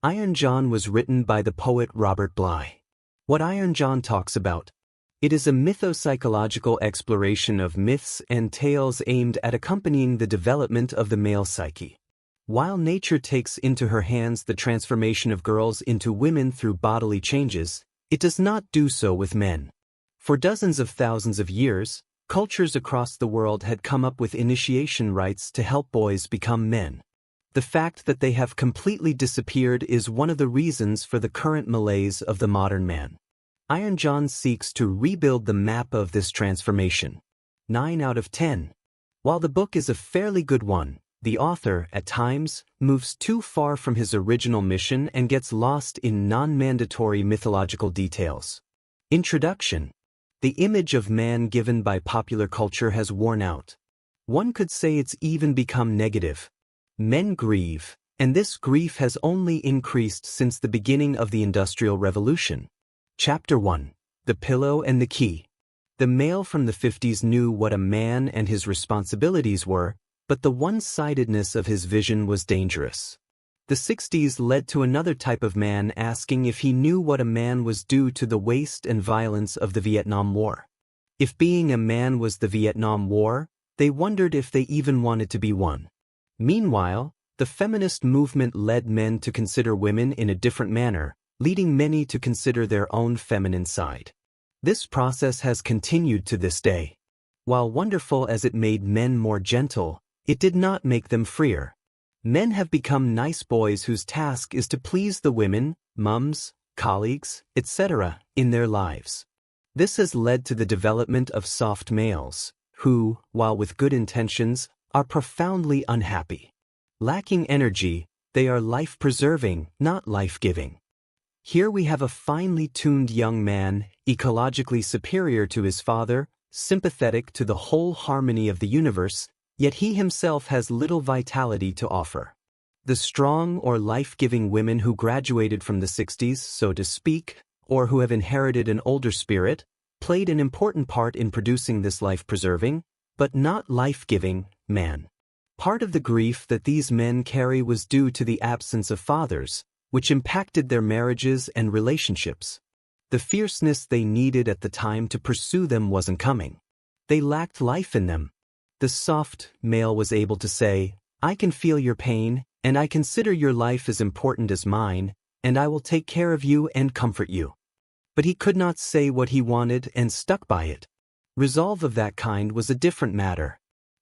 Iron John was written by the poet Robert Bly. What Iron John talks about. It is a mythopsychological exploration of myths and tales aimed at accompanying the development of the male psyche. While nature takes into her hands the transformation of girls into women through bodily changes, it does not do so with men. For dozens of thousands of years, cultures across the world had come up with initiation rites to help boys become men. The fact that they have completely disappeared is one of the reasons for the current malaise of the modern man. Iron John seeks to rebuild the map of this transformation. 9 out of 10. While the book is a fairly good one, the author, at times, moves too far from his original mission and gets lost in non-mandatory mythological details. Introduction. The image of man given by popular culture has worn out. One could say it's even become negative. Men grieve, and this grief has only increased since the beginning of the Industrial Revolution. Chapter 1. The Pillow and the Key. The male from the 50s knew what a man and his responsibilities were, but the one-sidedness of his vision was dangerous. The 60s led to another type of man asking if he knew what a man was due to the waste and violence of the Vietnam War. If being a man was the Vietnam War, they wondered if they even wanted to be one. Meanwhile, the feminist movement led men to consider women in a different manner, leading many to consider their own feminine side. This process has continued to this day. While wonderful as it made men more gentle, it did not make them freer. Men have become nice boys whose task is to please the women, mums, colleagues, etc., in their lives. This has led to the development of soft males, who, while with good intentions, are profoundly unhappy. Lacking energy, they are life-preserving, not life-giving. Here we have a finely tuned young man, ecologically superior to his father, sympathetic to the whole harmony of the universe, yet he himself has little vitality to offer. The strong or life-giving women who graduated from the 60s, so to speak, or who have inherited an older spirit, played an important part in producing this life-preserving, but not life-giving, man. Part of the grief that these men carry was due to the absence of fathers, which impacted their marriages and relationships. The fierceness they needed at the time to pursue them wasn't coming. They lacked life in them. The soft male was able to say, "I can feel your pain, and I consider your life as important as mine, and I will take care of you and comfort you." But he could not say what he wanted and stuck by it. Resolve of that kind was a different matter.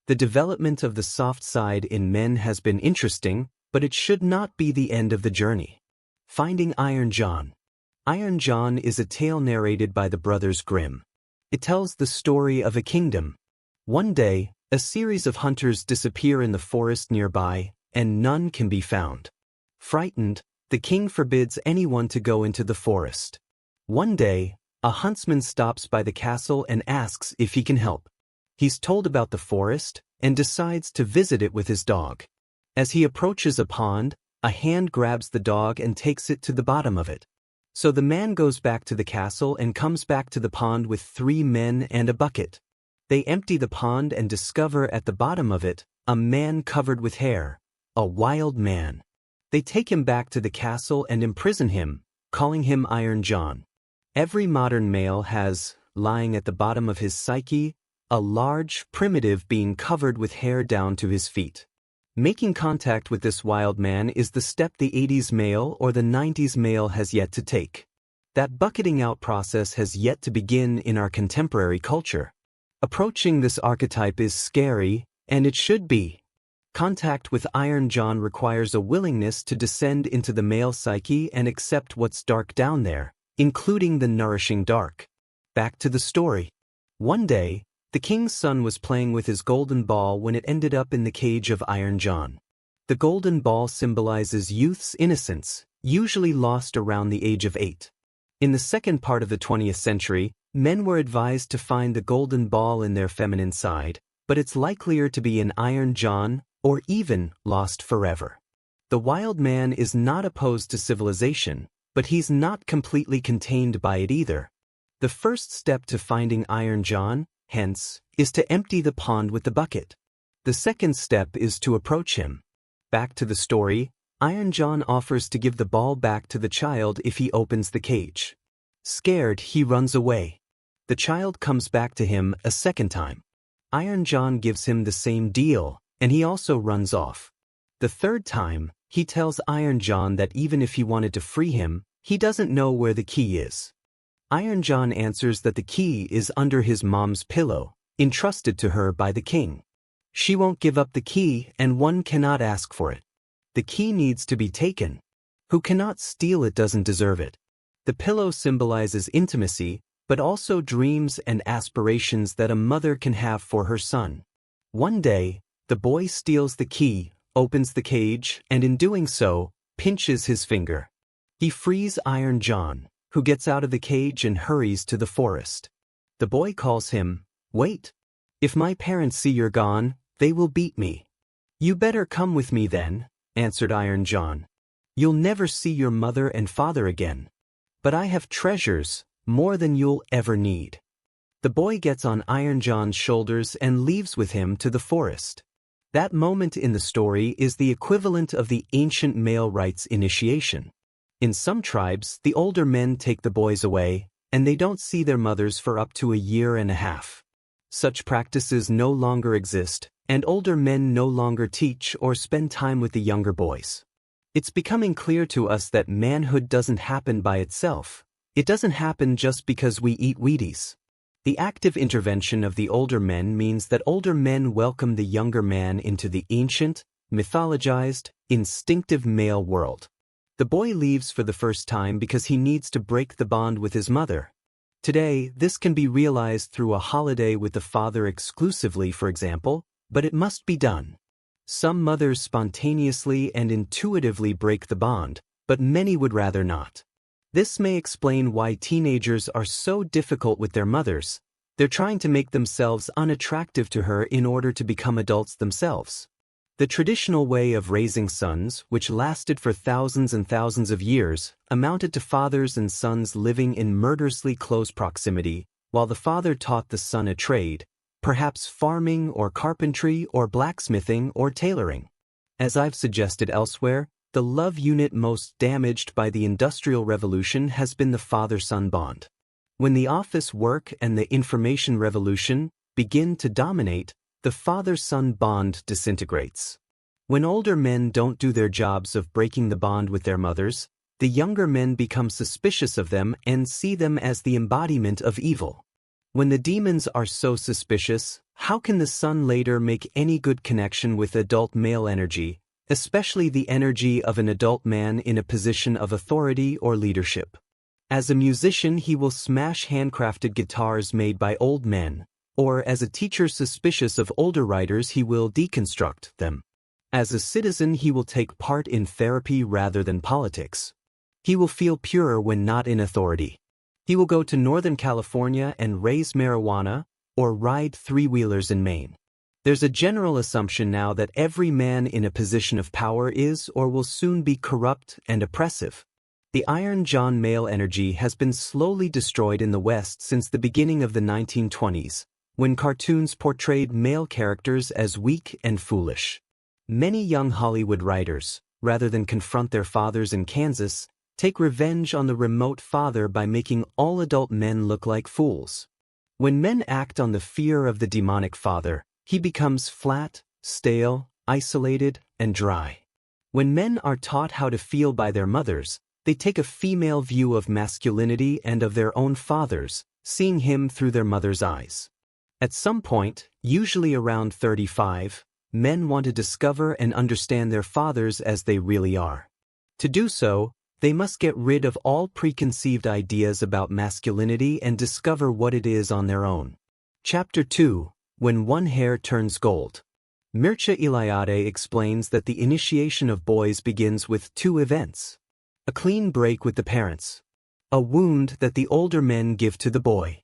The development of the soft side in men has been interesting, but it should not be the end of the journey. Finding Iron John. Iron John is a tale narrated by the brothers Grimm. It tells the story of a kingdom. One day, a series of hunters disappear in the forest nearby, and none can be found. Frightened, the king forbids anyone to go into the forest. One day, a huntsman stops by the castle and asks if he can help. He's told about the forest, and decides to visit it with his dog. As he approaches a pond, a hand grabs the dog and takes it to the bottom of it. So the man goes back to the castle and comes back to the pond with 3 men and a bucket. They empty the pond and discover at the bottom of it a man covered with hair, a wild man. They take him back to the castle and imprison him, calling him Iron John. Every modern male has, lying at the bottom of his psyche, a large, primitive being covered with hair down to his feet. Making contact with this wild man is the step the 80s male or the 90s male has yet to take. That bucketing out process has yet to begin in our contemporary culture. Approaching this archetype is scary, and it should be. Contact with Iron John requires a willingness to descend into the male psyche and accept what's dark down there, including the nourishing dark. Back to the story. One day, the king's son was playing with his golden ball when it ended up in the cage of Iron John. The golden ball symbolizes youth's innocence, usually lost around the age of 8. In the second part of the 20th century, men were advised to find the golden ball in their feminine side, but it's likelier to be in Iron John or even lost forever. The wild man is not opposed to civilization, but he's not completely contained by it either. The first step to finding Iron John, hence, is to empty the pond with the bucket. The second step is to approach him. Back to the story, Iron John offers to give the ball back to the child if he opens the cage. Scared, he runs away. The child comes back to him a second time. Iron John gives him the same deal, and he also runs off. The third time, he tells Iron John that even if he wanted to free him, he doesn't know where the key is. Iron John answers that the key is under his mom's pillow, entrusted to her by the king. She won't give up the key, and one cannot ask for it. The key needs to be taken. Who cannot steal it doesn't deserve it. The pillow symbolizes intimacy, but also dreams and aspirations that a mother can have for her son. One day, the boy steals the key, opens the cage, and in doing so, pinches his finger. He frees Iron John, who gets out of the cage and hurries to the forest. The boy calls him, "Wait. If my parents see you're gone, they will beat me." "You better come with me then," answered Iron John. "You'll never see your mother and father again. But I have treasures, more than you'll ever need." The boy gets on Iron John's shoulders and leaves with him to the forest. That moment in the story is the equivalent of the ancient male rites initiation. In some tribes, the older men take the boys away, and they don't see their mothers for up to a year and a half. Such practices no longer exist, and older men no longer teach or spend time with the younger boys. It's becoming clear to us that manhood doesn't happen by itself. It doesn't happen just because we eat Wheaties. The active intervention of the older men means that older men welcome the younger man into the ancient, mythologized, instinctive male world. The boy leaves for the first time because he needs to break the bond with his mother. Today, this can be realized through a holiday with the father exclusively, for example, but it must be done. Some mothers spontaneously and intuitively break the bond, but many would rather not. This may explain why teenagers are so difficult with their mothers. They're trying to make themselves unattractive to her in order to become adults themselves. The traditional way of raising sons, which lasted for thousands and thousands of years, amounted to fathers and sons living in murderously close proximity, while the father taught the son a trade, perhaps farming or carpentry or blacksmithing or tailoring. As I've suggested elsewhere, the love unit most damaged by the Industrial Revolution has been the father-son bond. When the office work and the information revolution begin to dominate, the father-son bond disintegrates. When older men don't do their jobs of breaking the bond with their mothers, the younger men become suspicious of them and see them as the embodiment of evil. When the demons are so suspicious, how can the son later make any good connection with adult male energy, especially the energy of an adult man in a position of authority or leadership? As a musician, he will smash handcrafted guitars made by old men, or as a teacher suspicious of older writers, he will deconstruct them. As a citizen, he will take part in therapy rather than politics. He will feel pure when not in authority. He will go to Northern California and raise marijuana, or ride three-wheelers in Maine. There's a general assumption now that every man in a position of power is or will soon be corrupt and oppressive. The Iron John male energy has been slowly destroyed in the West since the beginning of the 1920s, when cartoons portrayed male characters as weak and foolish. Many young Hollywood writers, rather than confront their fathers in Kansas, take revenge on the remote father by making all adult men look like fools. When men act on the fear of the demonic father, he becomes flat, stale, isolated, and dry. When men are taught how to feel by their mothers, they take a female view of masculinity and of their own fathers, seeing him through their mother's eyes. At some point, usually around 35, men want to discover and understand their fathers as they really are. To do so, they must get rid of all preconceived ideas about masculinity and discover what it is on their own. Chapter 2: When One Hair Turns Gold. Mircea Eliade explains that the initiation of boys begins with two events: a clean break with the parents, a wound that the older men give to the boy.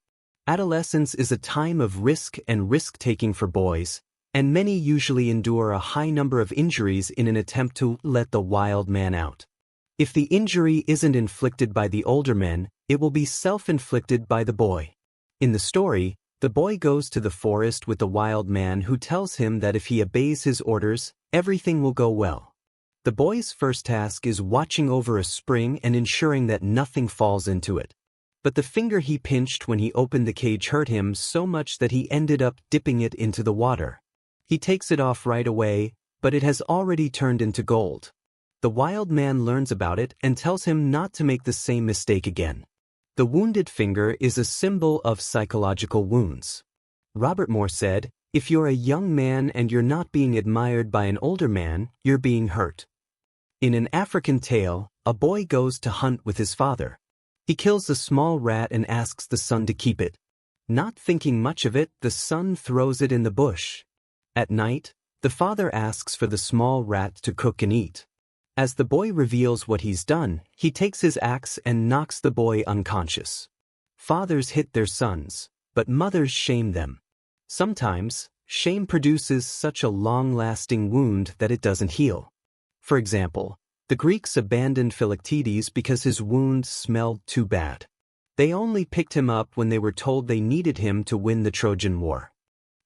Adolescence is a time of risk and risk-taking for boys, and many usually endure a high number of injuries in an attempt to let the wild man out. If the injury isn't inflicted by the older men, it will be self-inflicted by the boy. In the story, the boy goes to the forest with the wild man who tells him that if he obeys his orders, everything will go well. The boy's first task is watching over a spring and ensuring that nothing falls into it. But the finger he pinched when he opened the cage hurt him so much that he ended up dipping it into the water. He takes it off right away, but it has already turned into gold. The wild man learns about it and tells him not to make the same mistake again. The wounded finger is a symbol of psychological wounds. Robert Moore said, "If you're a young man and you're not being admired by an older man, you're being hurt." In an African tale, a boy goes to hunt with his father. He kills a small rat and asks the son to keep it. Not thinking much of it, the son throws it in the bush. At night, the father asks for the small rat to cook and eat. As the boy reveals what he's done, he takes his axe and knocks the boy unconscious. Fathers hit their sons, but mothers shame them. Sometimes, shame produces such a long-lasting wound that it doesn't heal. For example, the Greeks abandoned Philoctetes because his wound smelled too bad. They only picked him up when they were told they needed him to win the Trojan War.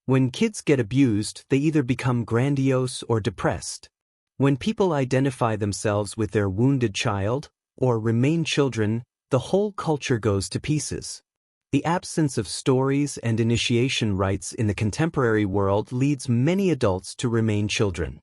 When kids get abused, they either become grandiose or depressed. When people identify themselves with their wounded child, or remain children, the whole culture goes to pieces. The absence of stories and initiation rites in the contemporary world leads many adults to remain children.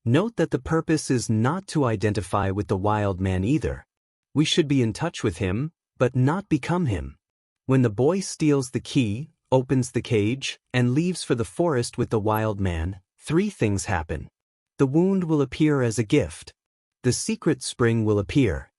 Note that the purpose is not to identify with the wild man either. We should be in touch with him, but not become him. When the boy steals the key, opens the cage, and leaves for the forest with the wild man, 3 things happen. The wound will appear as a gift. The secret spring will appear.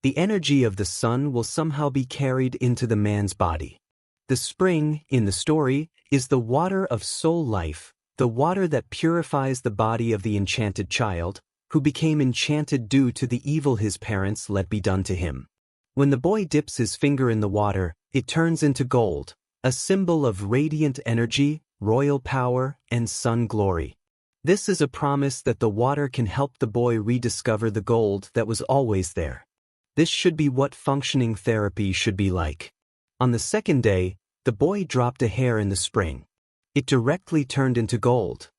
The energy of the sun will somehow be carried into the man's body. The spring, in the story, is the water of soul life, the water that purifies the body of the enchanted child, who became enchanted due to the evil his parents let be done to him. When the boy dips his finger in the water, it turns into gold, a symbol of radiant energy, royal power, and sun glory. This is a promise that the water can help the boy rediscover the gold that was always there. This should be what functioning therapy should be like. On the second day, the boy dropped a hair in the spring. It directly turned into gold.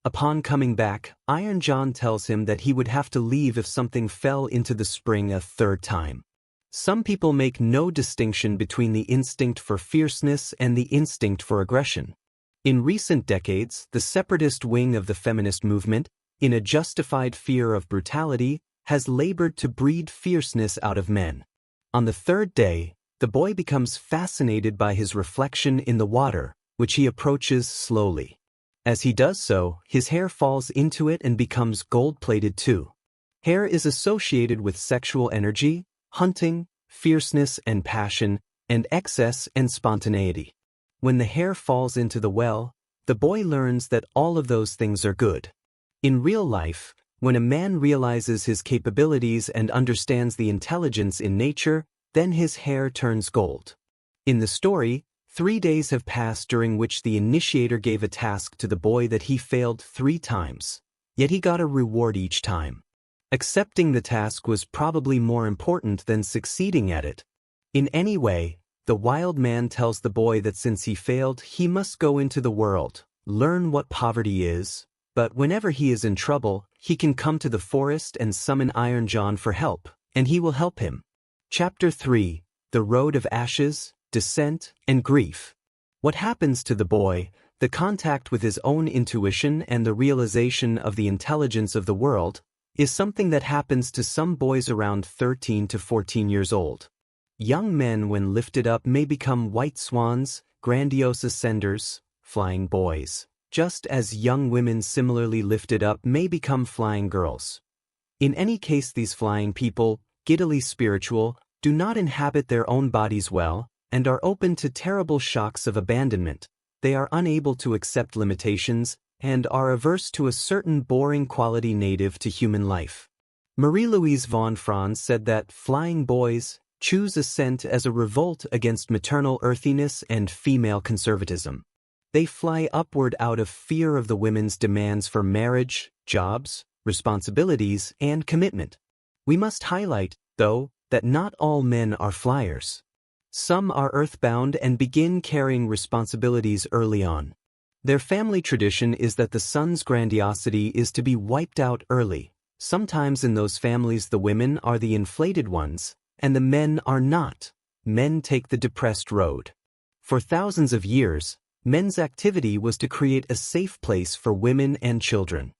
Upon coming back, Iron John tells him that he would have to leave if something fell into the spring a 3rd time. Some people make no distinction between the instinct for fierceness and the instinct for aggression. In recent decades, the separatist wing of the feminist movement, in a justified fear of brutality, has labored to breed fierceness out of men. On the 3rd day, the boy becomes fascinated by his reflection in the water, which he approaches slowly. As he does so, his hair falls into it and becomes gold-plated too. Hair is associated with sexual energy, hunting, fierceness and passion, and excess and spontaneity. When the hair falls into the well, the boy learns that all of those things are good. In real life, when a man realizes his capabilities and understands the intelligence in nature, then his hair turns gold. In the story, 3 days have passed during which the initiator gave a task to the boy that he failed 3 times. Yet he got a reward each time. Accepting the task was probably more important than succeeding at it. In any way, the wild man tells the boy that since he failed, he must go into the world, learn what poverty is, but whenever he is in trouble, he can come to the forest and summon Iron John for help, and he will help him. Chapter 3: The Road of Ashes, Descent, and Grief. What happens to the boy, the contact with his own intuition and the realization of the intelligence of the world, is something that happens to some boys around 13 to 14 years old. Young men, when lifted up, may become white swans, grandiose ascenders, flying boys, just as young women similarly lifted up may become flying girls. In any case, these flying people, giddily spiritual, do not inhabit their own bodies well, and are open to terrible shocks of abandonment. They are unable to accept limitations, and are averse to a certain boring quality native to human life. Marie-Louise von Franz said that flying boys choose ascent as a revolt against maternal earthiness and female conservatism. They fly upward out of fear of the women's demands for marriage, jobs, responsibilities, and commitment. We must highlight, though, that not all men are flyers. Some are earthbound and begin carrying responsibilities early on. Their family tradition is that the son's grandiosity is to be wiped out early, Sometimes in those families the women are the inflated ones, and the men are not. Men take the depressed road. For thousands of years, men's activity was to create a safe place for women and children.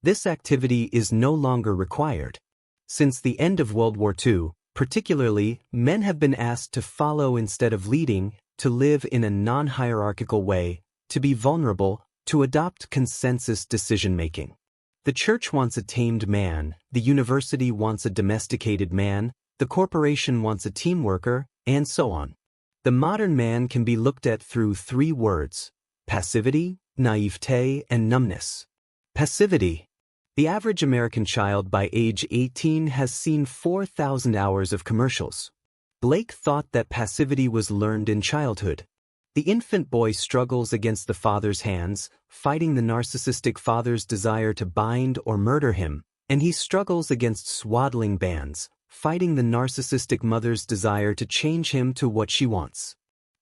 This activity is no longer required. Since the end of World War II, particularly, men have been asked to follow instead of leading, to live in a non-hierarchical way, to be vulnerable, to adopt consensus decision-making. The church wants a tamed man, the university wants a domesticated man, the corporation wants a team worker, and so on. The modern man can be looked at through three words: passivity, naivete, and numbness. Passivity. The average American child by age 18 has seen 4,000 hours of commercials. Blake thought that passivity was learned in childhood. The infant boy struggles against the father's hands, fighting the narcissistic father's desire to bind or murder him, and he struggles against swaddling bands, fighting the narcissistic mother's desire to change him to what she wants.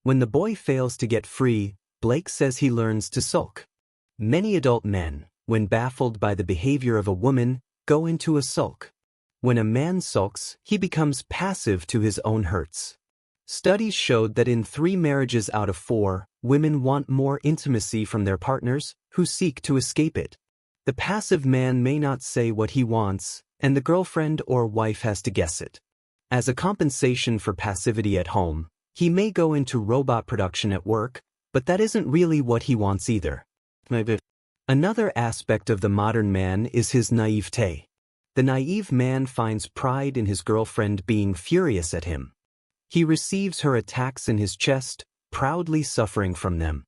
When the boy fails to get free, Blake says he learns to sulk. Many adult men, when baffled by the behavior of a woman, go into a sulk. When a man sulks, he becomes passive to his own hurts. Studies showed that in 3 marriages out of 4, women want more intimacy from their partners, who seek to escape it. The passive man may not say what he wants, and the girlfriend or wife has to guess it. As a compensation for passivity at home, he may go into robot production at work, but that isn't really what he wants either. Another aspect of the modern man is his naivete. The naive man finds pride in his girlfriend being furious at him. He receives her attacks in his chest, proudly suffering from them.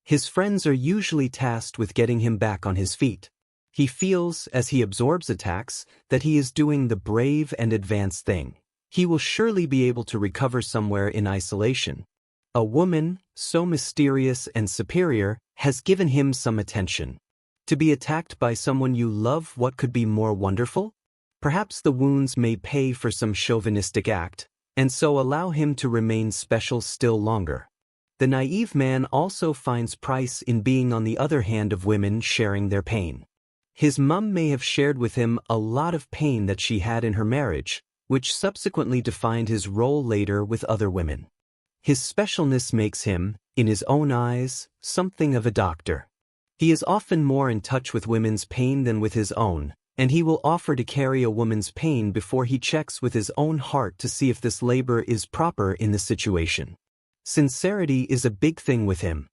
His friends are usually tasked with getting him back on his feet. He feels, as he absorbs attacks, that he is doing the brave and advanced thing. He will surely be able to recover somewhere in isolation. A woman, so mysterious and superior, has given him some attention. To be attacked by someone you love, what could be more wonderful? Perhaps the wounds may pay for some chauvinistic act, and so allow him to remain special still longer. The naive man also finds price in being on the other hand of women sharing their pain. His mum may have shared with him a lot of pain that she had in her marriage, which subsequently defined his role later with other women. His specialness makes him, in his own eyes, something of a doctor. He is often more in touch with women's pain than with his own, and he will offer to carry a woman's pain before he checks with his own heart to see if this labor is proper in the situation. Sincerity is a big thing with him.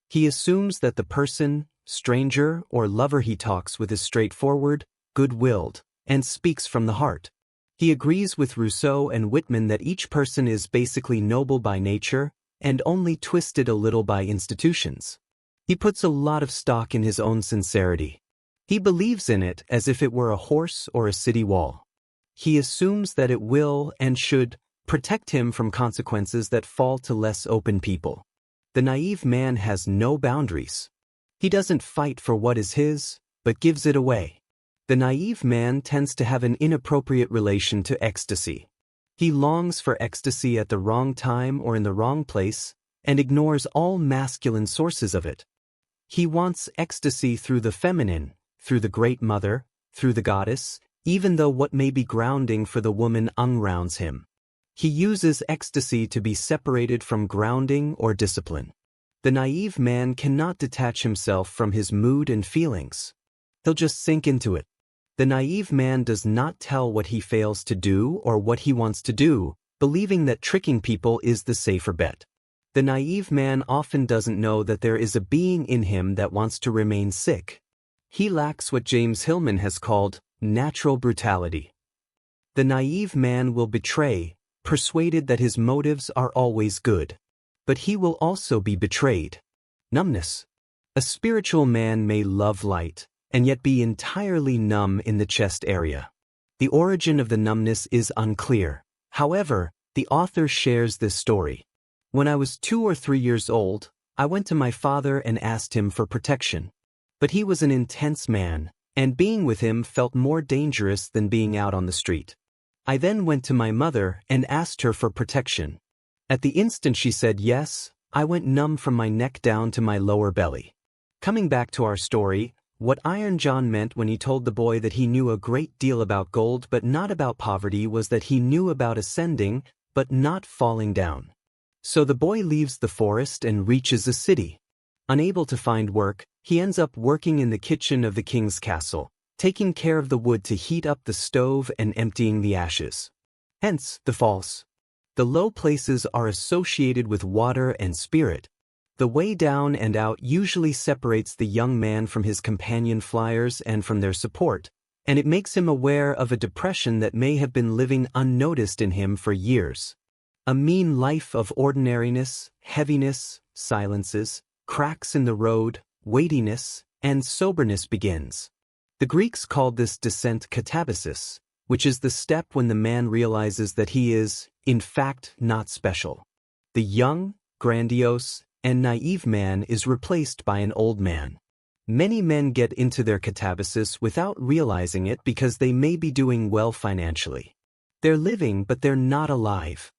He assumes that the person, stranger, or lover he talks with is straightforward, good-willed, and speaks from the heart. He agrees with Rousseau and Whitman that each person is basically noble by nature and only twisted a little by institutions. He puts a lot of stock in his own sincerity. He believes in it as if it were a horse or a city wall. He assumes that it will and should protect him from consequences that fall to less open people. The naive man has no boundaries. He doesn't fight for what is his, but gives it away. The naive man tends to have an inappropriate relation to ecstasy. He longs for ecstasy at the wrong time or in the wrong place, and ignores all masculine sources of it. He wants ecstasy through the feminine, through the great mother, through the goddess, even though what may be grounding for the woman ungrounds him. He uses ecstasy to be separated from grounding or discipline. The naive man cannot detach himself from his mood and feelings. He'll just sink into it. The naive man does not tell what he fails to do or what he wants to do, believing that tricking people is the safer bet. The naive man often doesn't know that there is a being in him that wants to remain sick. He lacks what James Hillman has called natural brutality. The naive man will betray, persuaded that his motives are always good. But he will also be betrayed. Numbness. A spiritual man may love light, and yet be entirely numb in the chest area. The origin of the numbness is unclear. However, the author shares this story. When I was 2 or 3 years old, I went to my father and asked him for protection. But he was an intense man, and being with him felt more dangerous than being out on the street. I then went to my mother and asked her for protection. At the instant she said yes, I went numb from my neck down to my lower belly. Coming back to our story, What Iron John meant when he told the boy that he knew a great deal about gold but not about poverty was that he knew about ascending but not falling down. So the boy leaves the forest and reaches a city. Unable to find work, he ends up working in the kitchen of the king's castle, taking care of the wood to heat up the stove and emptying the ashes. Hence, the false. The low places are associated with water and spirit. The way down and out usually separates the young man from his companion flyers and from their support, and it makes him aware of a depression that may have been living unnoticed in him for years. A mean life of ordinariness, heaviness, silences, cracks in the road, weightiness, and soberness begins. The Greeks called this descent katabasis, which is the step when the man realizes that he is, in fact, not special. The young, grandiose, and naive man is replaced by an old man. Many men get into their katabasis without realizing it because they may be doing well financially. They're living, but they're not alive.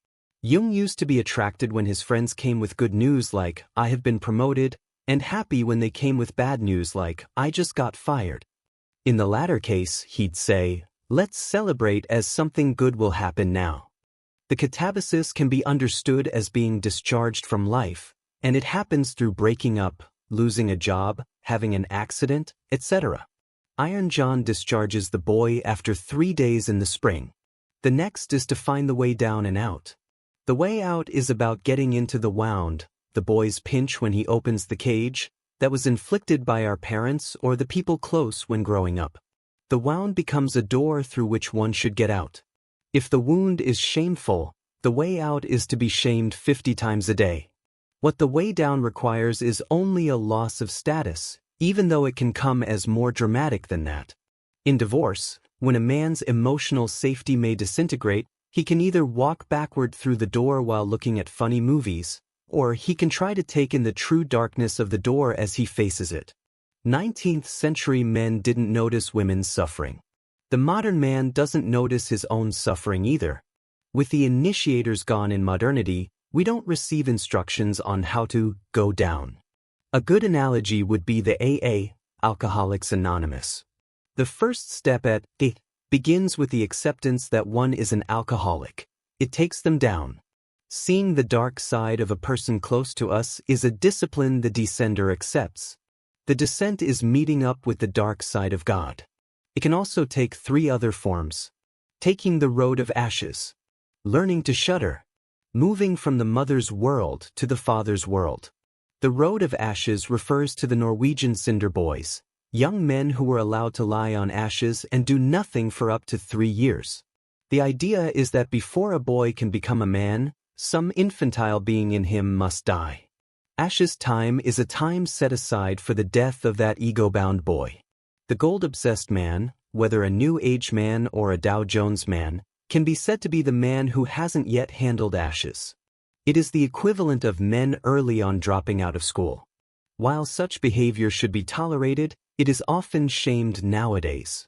Jung used to be attracted when his friends came with good news like, "I have been promoted," and happy when they came with bad news like, "I just got fired." In the latter case, he'd say, "Let's celebrate as something good will happen now." The katabasis can be understood as being discharged from life, and it happens through breaking up, losing a job, having an accident, etc. Iron John discharges the boy after 3 days in the spring. The next is to find the way down and out. The way out is about getting into the wound, the boy's pinch when he opens the cage, that was inflicted by our parents or the people close when growing up. The wound becomes a door through which one should get out. If the wound is shameful, the way out is to be shamed 50 times a day. What the way down requires is only a loss of status, even though it can come as more dramatic than that. In divorce, when a man's emotional safety may disintegrate, he can either walk backward through the door while looking at funny movies, or he can try to take in the true darkness of the door as he faces it. 19th century men didn't notice women's suffering. The modern man doesn't notice his own suffering either. With the initiators gone in modernity, we don't receive instructions on how to go down. A good analogy would be the AA, Alcoholics Anonymous. The first step at it begins with the acceptance that one is an alcoholic. It takes them down. Seeing the dark side of a person close to us is a discipline the descender accepts. The descent is meeting up with the dark side of God. It can also take 3 other forms. Taking the road of ashes. Learning to shudder. Moving from the mother's world to the father's world. The road of ashes refers to the Norwegian cinder boys, young men who were allowed to lie on ashes and do nothing for up to 3 years. The idea is that before a boy can become a man, some infantile being in him must die. Ashes time is a time set aside for the death of that ego-bound boy. The gold-obsessed man, whether a New Age man or a Dow Jones man, can be said to be the man who hasn't yet handled ashes. It is the equivalent of men early on dropping out of school. While such behavior should be tolerated, it is often shamed nowadays.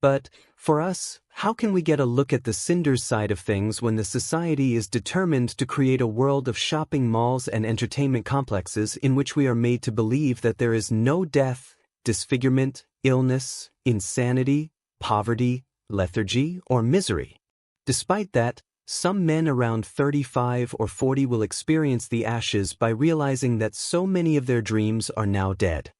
But, for us, how can we get a look at the cinders side of things when the society is determined to create a world of shopping malls and entertainment complexes in which we are made to believe that there is no death, disfigurement, illness, insanity, poverty, lethargy, or misery? Despite that, some men around 35 or 40 will experience the ashes by realizing that so many of their dreams are now dead.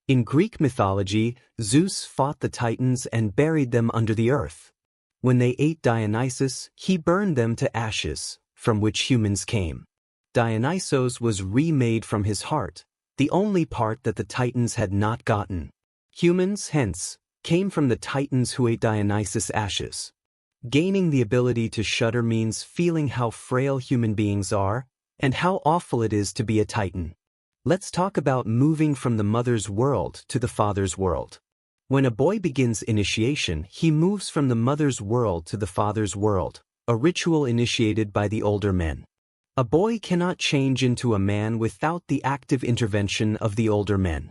In Greek mythology, Zeus fought the Titans and buried them under the earth. When they ate Dionysus, he burned them to ashes, from which humans came. Dionysos was remade from his heart, the only part that the Titans had not gotten. Humans, hence, came from the Titans who ate Dionysus' ashes. Gaining the ability to shudder means feeling how frail human beings are, and how awful it is to be a Titan. Let's talk about moving from the mother's world to the father's world. When a boy begins initiation, he moves from the mother's world to the father's world, a ritual initiated by the older men. A boy cannot change into a man without the active intervention of the older men.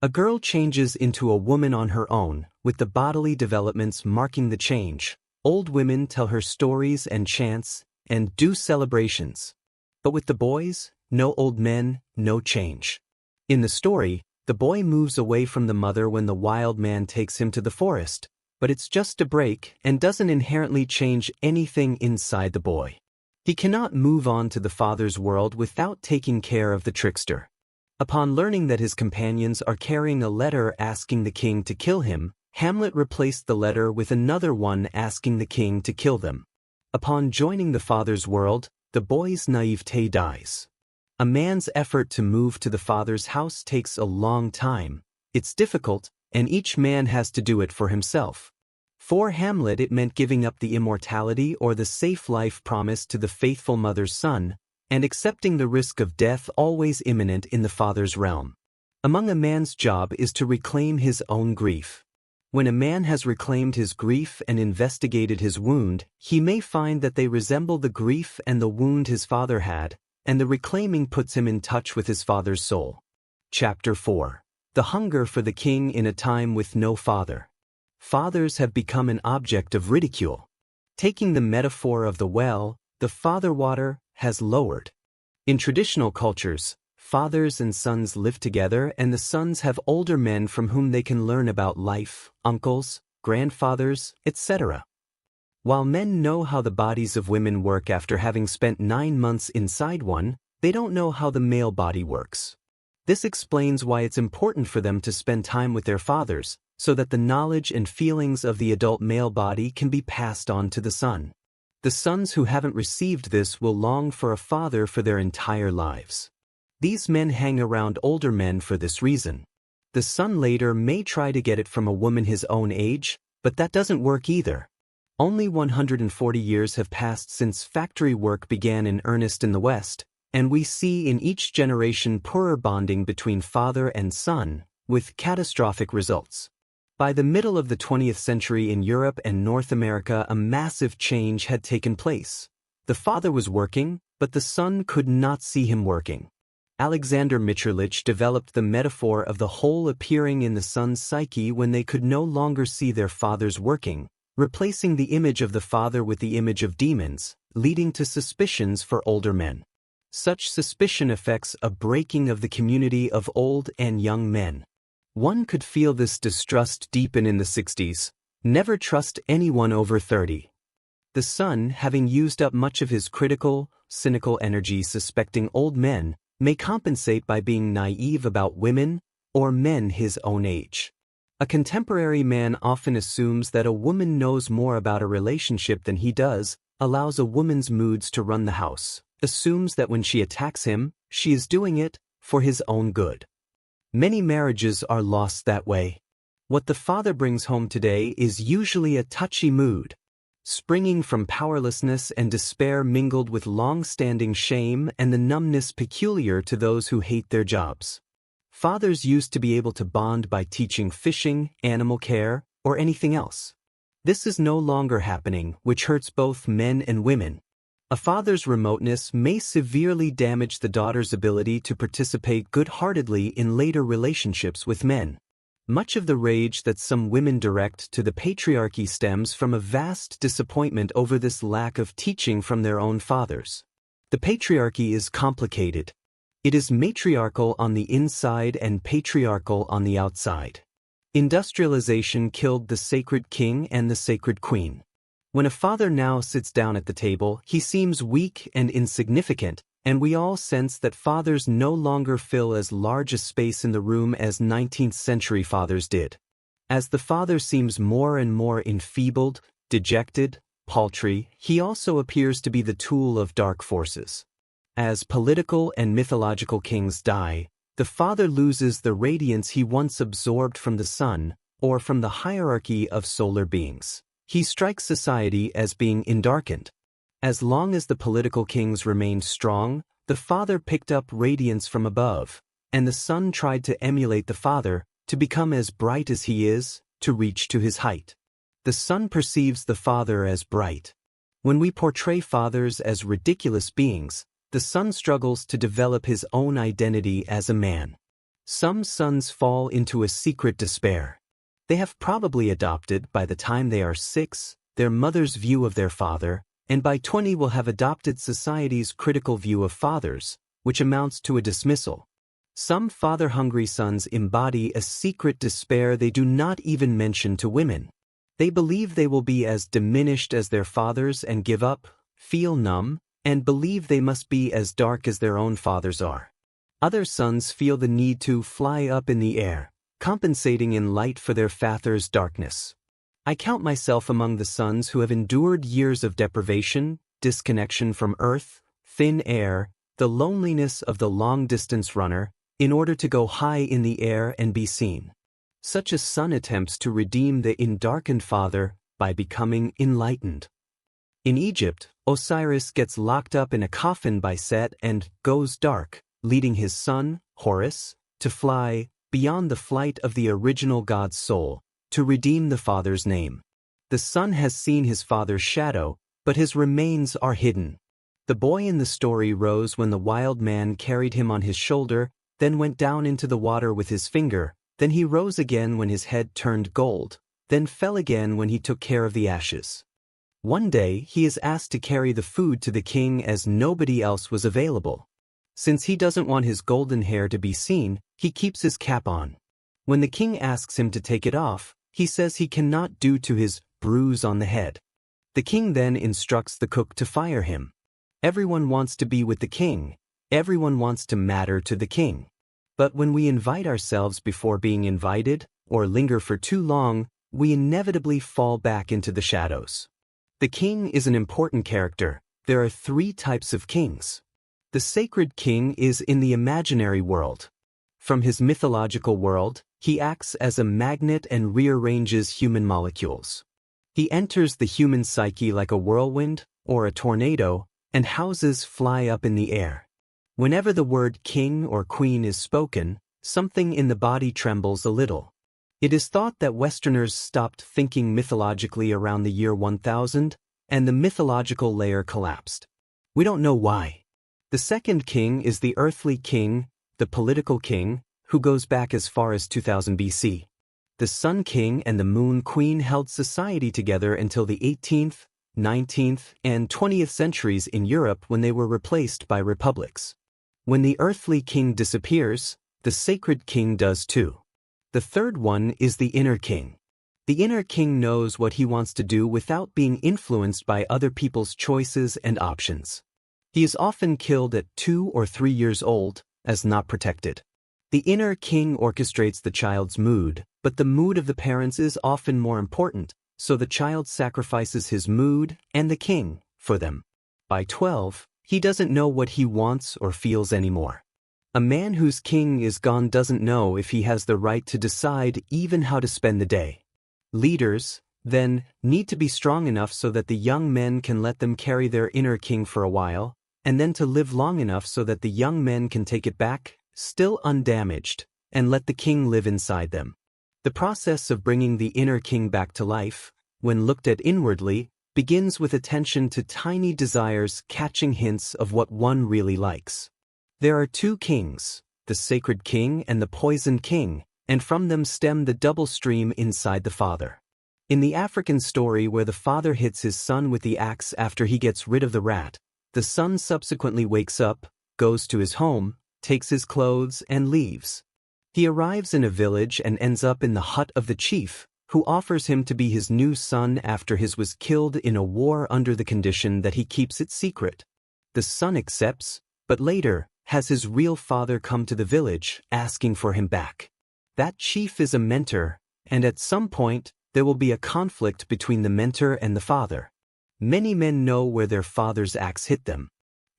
A girl changes into a woman on her own, with the bodily developments marking the change. Old women tell her stories and chants, and do celebrations. But with the boys, no old men, no change. In the story, The boy moves away from the mother when the wild man takes him to the forest, but it's just a break and doesn't inherently change anything inside the boy. He cannot move on to the father's world without taking care of the trickster. Upon learning that his companions are carrying a letter asking the king to kill him, Hamlet replaced the letter with another one asking the king to kill them. Upon joining the father's world, the boy's naivete dies. A man's effort to move to the father's house takes a long time. It's difficult, and each man has to do it for himself. For Hamlet, it meant giving up the immortality or the safe life promised to the faithful mother's son, and accepting the risk of death always imminent in the father's realm. Among a man's job is to reclaim his own grief. When a man has reclaimed his grief and investigated his wound, he may find that they resemble the grief and the wound his father had, and the reclaiming puts him in touch with his father's soul. Chapter 4. The Hunger for the King in a Time with No Father. Fathers have become an object of ridicule. Taking the metaphor of the well, the father water has lowered. In traditional cultures, fathers and sons live together, and the sons have older men from whom they can learn about life, uncles, grandfathers, etc. While men know how the bodies of women work after having spent 9 months inside one, they don't know how the male body works. This explains why it's important for them to spend time with their fathers, so that the knowledge and feelings of the adult male body can be passed on to the son. The sons who haven't received this will long for a father for their entire lives. These men hang around older men for this reason. The son later may try to get it from a woman his own age, but that doesn't work either. Only 140 years have passed since factory work began in earnest in the West, and we see in each generation poorer bonding between father and son, with catastrophic results. By the middle of the 20th century in Europe and North America, a massive change had taken place. The father was working, but the son could not see him working. Alexander Mitscherlich developed the metaphor of the hole appearing in the son's psyche when they could no longer see their fathers working, replacing the image of the father with the image of demons, leading to suspicions for older men. Such suspicion affects a breaking of the community of old and young men. One could feel this distrust deepen in the 60s. Never trust anyone over 30. The son, having used up much of his critical, cynical energy suspecting old men, may compensate by being naive about women or men his own age. A contemporary man often assumes that a woman knows more about a relationship than he does, allows a woman's moods to run the house, assumes that when she attacks him, she is doing it for his own good. Many marriages are lost that way. What the father brings home today is usually a touchy mood, springing from powerlessness and despair mingled with long-standing shame and the numbness peculiar to those who hate their jobs. Fathers used to be able to bond by teaching fishing, animal care, or anything else. This is no longer happening, which hurts both men and women. A father's remoteness may severely damage the daughter's ability to participate good-heartedly in later relationships with men. Much of the rage that some women direct to the patriarchy stems from a vast disappointment over this lack of teaching from their own fathers. The patriarchy is complicated. It is matriarchal on the inside and patriarchal on the outside. Industrialization killed the sacred king and the sacred queen. When a father now sits down at the table, he seems weak and insignificant, and we all sense that fathers no longer fill as large a space in the room as 19th century fathers did. As the father seems more and more enfeebled, dejected, paltry, he also appears to be the tool of dark forces. As political and mythological kings die, the father loses the radiance he once absorbed from the sun, or from the hierarchy of solar beings. He strikes society as being endarkened. As long as the political kings remained strong, the father picked up radiance from above, and the son tried to emulate the father, to become as bright as he is, to reach to his height. The son perceives the father as bright. When we portray fathers as ridiculous beings, the son struggles to develop his own identity as a man. Some sons fall into a secret despair. They have probably adopted, by the time they are 6, their mother's view of their father, and by 20 will have adopted society's critical view of fathers, which amounts to a dismissal. Some father-hungry sons embody a secret despair they do not even mention to women. They believe they will be as diminished as their fathers and give up, feel numb, and believe they must be as dark as their own fathers are. Other sons feel the need to fly up in the air, compensating in light for their father's darkness. I count myself among the sons who have endured years of deprivation, disconnection from earth, thin air, the loneliness of the long-distance runner, in order to go high in the air and be seen. Such a son attempts to redeem the darkened father by becoming enlightened. In Egypt, Osiris gets locked up in a coffin by Set and goes dark, leading his son, Horus, to fly beyond the flight of the original god's soul, to redeem the father's name. The son has seen his father's shadow, but his remains are hidden. The boy in the story rose when the wild man carried him on his shoulder, then went down into the water with his finger, then he rose again when his head turned gold, then fell again when he took care of the ashes. One day he is asked to carry the food to the king as nobody else was available. Since he doesn't want his golden hair to be seen, he keeps his cap on. When the king asks him to take it off, he says he cannot due to his bruise on the head. The king then instructs the cook to fire him. Everyone wants to be with the king. Everyone wants to matter to the king. But when we invite ourselves before being invited, or linger for too long, we inevitably fall back into the shadows. The king is an important character. There are 3 types of kings. The sacred king is in the imaginary world. From his mythological world, he acts as a magnet and rearranges human molecules. He enters the human psyche like a whirlwind, or a tornado, and houses fly up in the air. Whenever the word king or queen is spoken, something in the body trembles a little. It is thought that Westerners stopped thinking mythologically around the year 1000, and the mythological layer collapsed. We don't know why. The second king is the earthly king, the political king, who goes back as far as 2000 BC. The Sun King and the Moon Queen held society together until the 18th, 19th, and 20th centuries in Europe when they were replaced by republics. When the earthly king disappears, the sacred king does too. The third one is the inner king. The inner king knows what he wants to do without being influenced by other people's choices and options. He is often killed at 2 or 3 years old, as not protected. The inner king orchestrates the child's mood, but the mood of the parents is often more important, so the child sacrifices his mood and the king for them. By 12, he doesn't know what he wants or feels anymore. A man whose king is gone doesn't know if he has the right to decide even how to spend the day. Leaders, then, need to be strong enough so that the young men can let them carry their inner king for a while, and then to live long enough so that the young men can take it back, still undamaged, and let the king live inside them. The process of bringing the inner king back to life, when looked at inwardly, begins with attention to tiny desires catching hints of what one really likes. There are 2 kings, the sacred king and the poisoned king, and from them stem the double stream inside the father. In the African story where the father hits his son with the axe after he gets rid of the rat, the son subsequently wakes up, goes to his home, takes his clothes, and leaves. He arrives in a village and ends up in the hut of the chief, who offers him to be his new son after his was killed in a war under the condition that he keeps it secret. The son accepts, but later has his real father come to the village asking for him back. That chief is a mentor, and at some point there will be a conflict between the mentor and the father. Many men know where their father's axe hit them.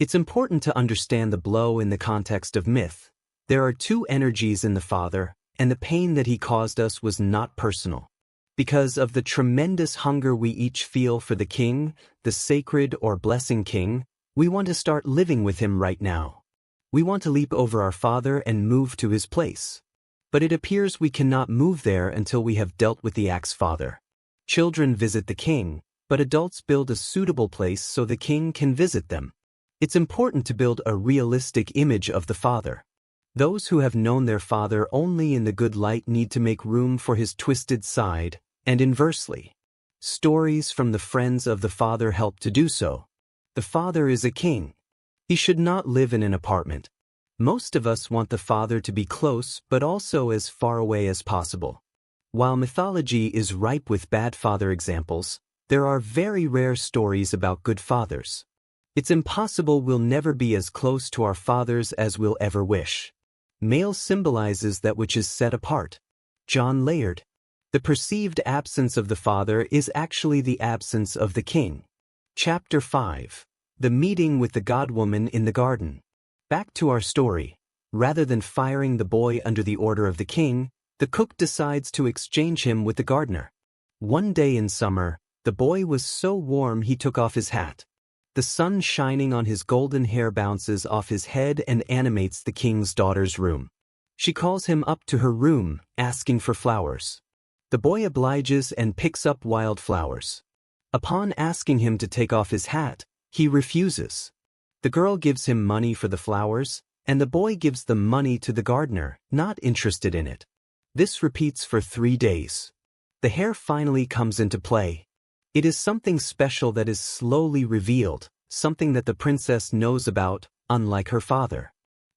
It's important to understand the blow in the context of myth. There are 2 energies in the father, and the pain that he caused us was not personal. Because of the tremendous hunger we each feel for the king, the sacred or blessing king, we want to start living with him right now. We want to leap over our father and move to his place. But it appears we cannot move there until we have dealt with the axe father. Children visit the king, but adults build a suitable place so the king can visit them. It's important to build a realistic image of the father. Those who have known their father only in the good light need to make room for his twisted side, and inversely. Stories from the friends of the father help to do so. The father is a king. He should not live in an apartment. Most of us want the father to be close but also as far away as possible. While mythology is ripe with bad father examples, there are very rare stories about good fathers. It's impossible we'll never be as close to our fathers as we'll ever wish. Male symbolizes that which is set apart. John Layard. The perceived absence of the father is actually the absence of the king. Chapter 5. The meeting with the godwoman in the garden. Back to our story. Rather than firing the boy under the order of the king, the cook decides to exchange him with the gardener. One day in summer, the boy was so warm he took off his hat. The sun shining on his golden hair bounces off his head and animates the king's daughter's room. She calls him up to her room, asking for flowers. The boy obliges and picks up wild flowers. Upon asking him to take off his hat, he refuses. The girl gives him money for the flowers, and the boy gives the money to the gardener, not interested in it. This repeats for 3 days. The hair finally comes into play. It is something special that is slowly revealed, something that the princess knows about, unlike her father.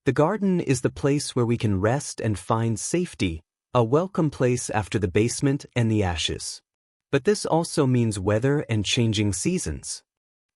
The garden is the place where we can rest and find safety, a welcome place after the basement and the ashes. But this also means weather and changing seasons.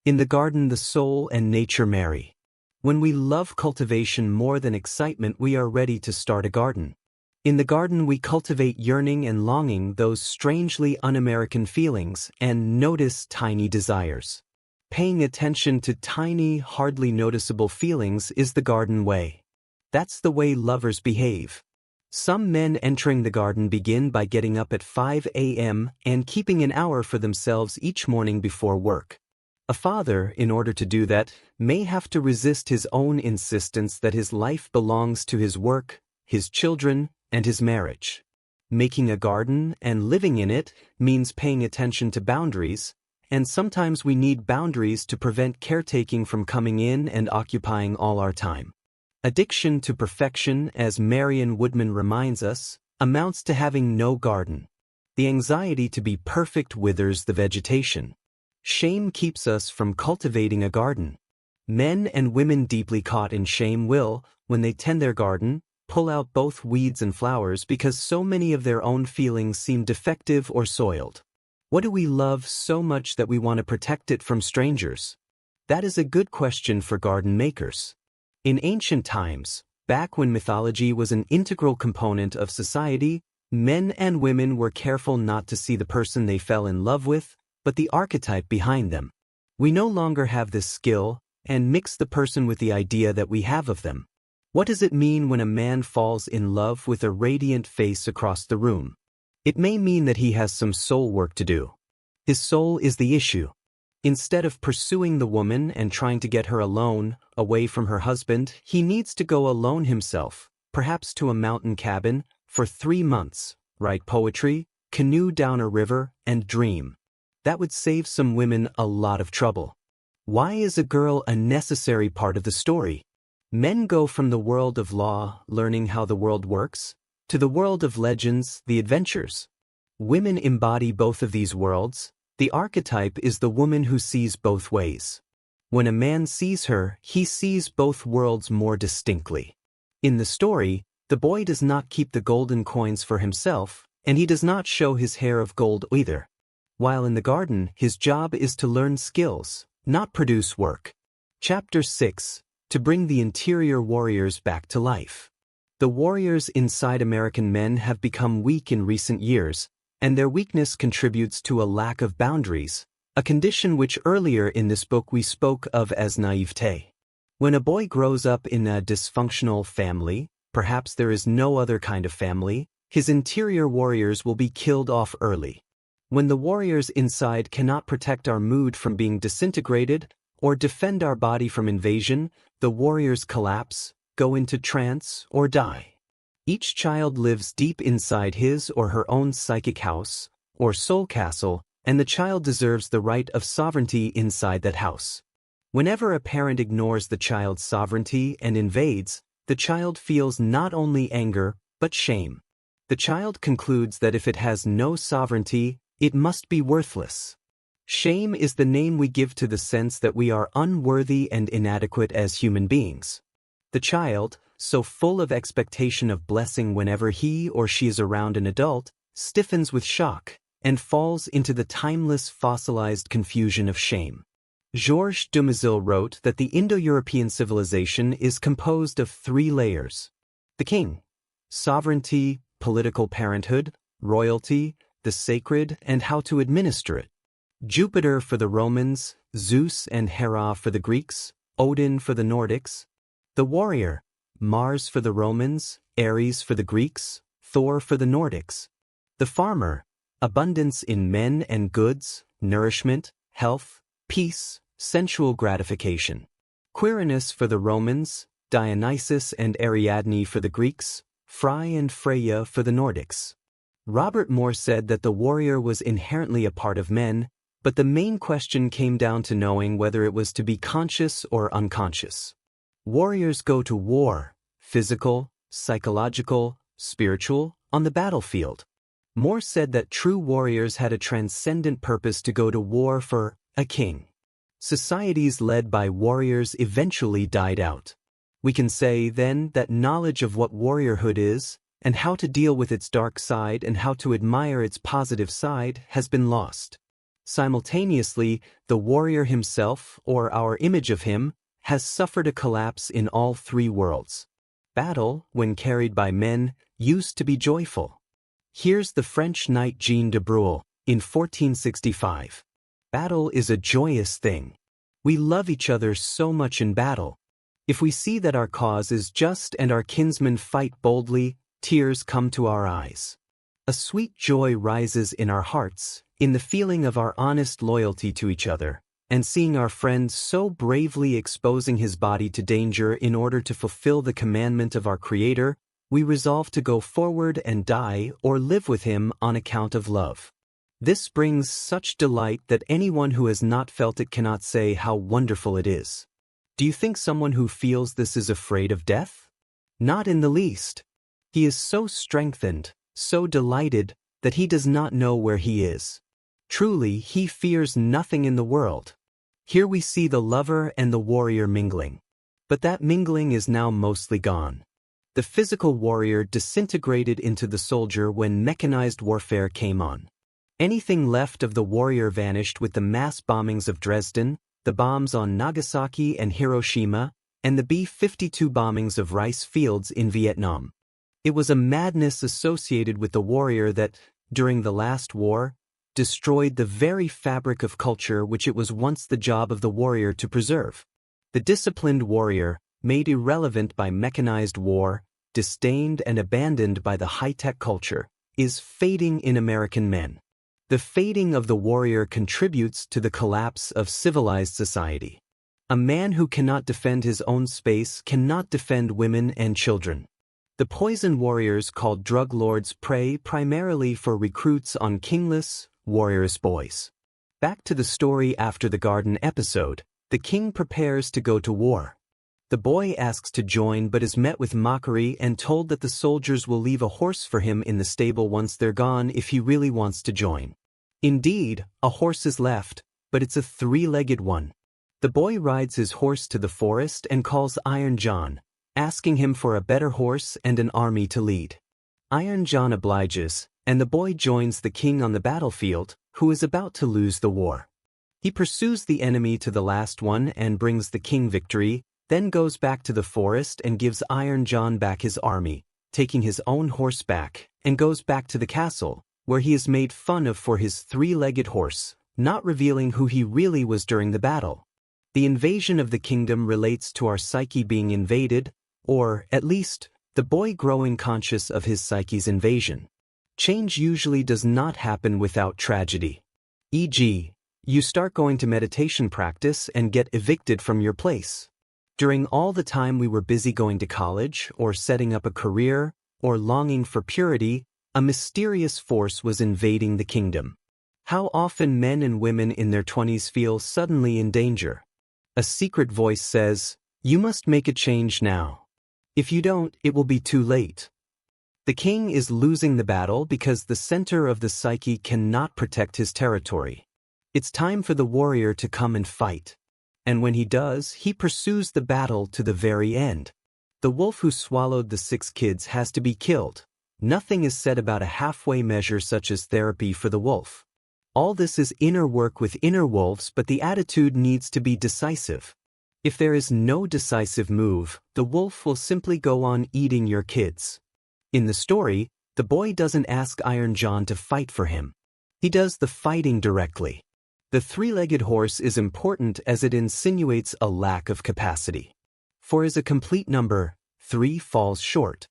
In the garden, the soul and nature marry. When we love cultivation more than excitement, we are ready to start a garden. In the garden, we cultivate yearning and longing, those strangely un-American feelings, and notice tiny desires. Paying attention to tiny, hardly noticeable feelings is the garden way. That's the way lovers behave. Some men entering the garden begin by getting up at 5 a.m. and keeping an hour for themselves each morning before work. A father, in order to do that, may have to resist his own insistence that his life belongs to his work, his children, and his marriage. Making a garden and living in it means paying attention to boundaries, and sometimes we need boundaries to prevent caretaking from coming in and occupying all our time. Addiction to perfection, as Marion Woodman reminds us, amounts to having no garden. The anxiety to be perfect withers the vegetation. Shame keeps us from cultivating a garden. Men and women deeply caught in shame will, when they tend their garden, pull out both weeds and flowers because so many of their own feelings seem defective or soiled. What do we love so much that we want to protect it from strangers? That is a good question for garden makers. In ancient times, back when mythology was an integral component of society, men and women were careful not to see the person they fell in love with, but the archetype behind them. We no longer have this skill and mix the person with the idea that we have of them. What does it mean when a man falls in love with a radiant face across the room? It may mean that he has some soul work to do. His soul is the issue. Instead of pursuing the woman and trying to get her alone, away from her husband, he needs to go alone himself, perhaps to a mountain cabin, for 3 months, write poetry, canoe down a river, and dream. That would save some women a lot of trouble. Why is a girl a necessary part of the story? Men go from the world of law, learning how the world works, to the world of legends, the adventures. Women embody both of these worlds. The archetype is the woman who sees both ways. When a man sees her, he sees both worlds more distinctly. In the story, the boy does not keep the golden coins for himself, and he does not show his hair of gold either. While in the garden, his job is to learn skills, not produce work. Chapter 6. To bring the interior warriors back to life. The warriors inside American men have become weak in recent years, and their weakness contributes to a lack of boundaries, a condition which earlier in this book we spoke of as naivete. When a boy grows up in a dysfunctional family, perhaps there is no other kind of family, his interior warriors will be killed off early. When the warriors inside cannot protect our mood from being disintegrated or defend our body from invasion, the warriors collapse, go into trance, or die. Each child lives deep inside his or her own psychic house, or soul castle, and the child deserves the right of sovereignty inside that house. Whenever a parent ignores the child's sovereignty and invades, the child feels not only anger, but shame. The child concludes that if it has no sovereignty, it must be worthless. Shame is the name we give to the sense that we are unworthy and inadequate as human beings. The child, so full of expectation of blessing whenever he or she is around an adult, stiffens with shock, and falls into the timeless fossilized confusion of shame. Georges Dumézil wrote that the Indo-European civilization is composed of 3 layers: the king, sovereignty, political parenthood, royalty, the sacred, and how to administer it; Jupiter for the Romans, Zeus and Hera for the Greeks, Odin for the Nordics; the warrior, Mars for the Romans, Ares for the Greeks, Thor for the Nordics; the farmer, abundance in men and goods, nourishment, health, peace, sensual gratification; Quirinus for the Romans, Dionysus and Ariadne for the Greeks, Fry and Freya for the Nordics. Robert Moore said that the warrior was inherently a part of men, but the main question came down to knowing whether it was to be conscious or unconscious. Warriors go to war, physical, psychological, spiritual, on the battlefield. Moore said that true warriors had a transcendent purpose to go to war for a king. Societies led by warriors eventually died out. We can say, then, that knowledge of what warriorhood is, and how to deal with its dark side and how to admire its positive side, has been lost. Simultaneously, the warrior himself, or our image of him, has suffered a collapse in all 3 worlds. Battle, when carried by men, used to be joyful. Here's the French knight Jean de Breuil, in 1465. Battle is a joyous thing. We love each other so much in battle. If we see that our cause is just and our kinsmen fight boldly, tears come to our eyes. A sweet joy rises in our hearts, in the feeling of our honest loyalty to each other, and seeing our friend so bravely exposing his body to danger in order to fulfill the commandment of our Creator, we resolve to go forward and die or live with him on account of love. This brings such delight that anyone who has not felt it cannot say how wonderful it is. Do you think someone who feels this is afraid of death? Not in the least. He is so strengthened, so delighted, that he does not know where he is. Truly, he fears nothing in the world. Here we see the lover and the warrior mingling. But that mingling is now mostly gone. The physical warrior disintegrated into the soldier when mechanized warfare came on. Anything left of the warrior vanished with the mass bombings of Dresden, the bombs on Nagasaki and Hiroshima, and the B-52 bombings of rice fields in Vietnam. It was a madness associated with the warrior that, during the last war, destroyed the very fabric of culture which it was once the job of the warrior to preserve. The disciplined warrior, made irrelevant by mechanized war, disdained and abandoned by the high-tech culture, is fading in American men. The fading of the warrior contributes to the collapse of civilized society. A man who cannot defend his own space cannot defend women and children. The poison warriors called drug lords prey primarily for recruits on kingless, warriorous boys. Back to the story after the garden episode, the king prepares to go to war. The boy asks to join but is met with mockery and told that the soldiers will leave a horse for him in the stable once they're gone if he really wants to join. Indeed, a horse is left, but it's a 3-legged one. The boy rides his horse to the forest and calls Iron John, asking him for a better horse and an army to lead. Iron John obliges, and the boy joins the king on the battlefield, who is about to lose the war. He pursues the enemy to the last one and brings the king victory, then goes back to the forest and gives Iron John back his army, taking his own horse back, and goes back to the castle, where he is made fun of for his 3-legged horse, not revealing who he really was during the battle. The invasion of the kingdom relates to our psyche being invaded, or, at least, the boy growing conscious of his psyche's invasion. Change usually does not happen without tragedy. E.g., you start going to meditation practice and get evicted from your place. During all the time we were busy going to college, or setting up a career, or longing for purity, a mysterious force was invading the kingdom. How often men and women in their 20s feel suddenly in danger. A secret voice says, "You must make a change now. If you don't, it will be too late." The king is losing the battle because the center of the psyche cannot protect his territory. It's time for the warrior to come and fight. And when he does, he pursues the battle to the very end. The wolf who swallowed the 6 kids has to be killed. Nothing is said about a halfway measure such as therapy for the wolf. All this is inner work with inner wolves, but the attitude needs to be decisive. If there is no decisive move, the wolf will simply go on eating your kids. In the story, the boy doesn't ask Iron John to fight for him. He does the fighting directly. The 3-legged horse is important as it insinuates a lack of capacity. 4 is a complete number, 3 falls short.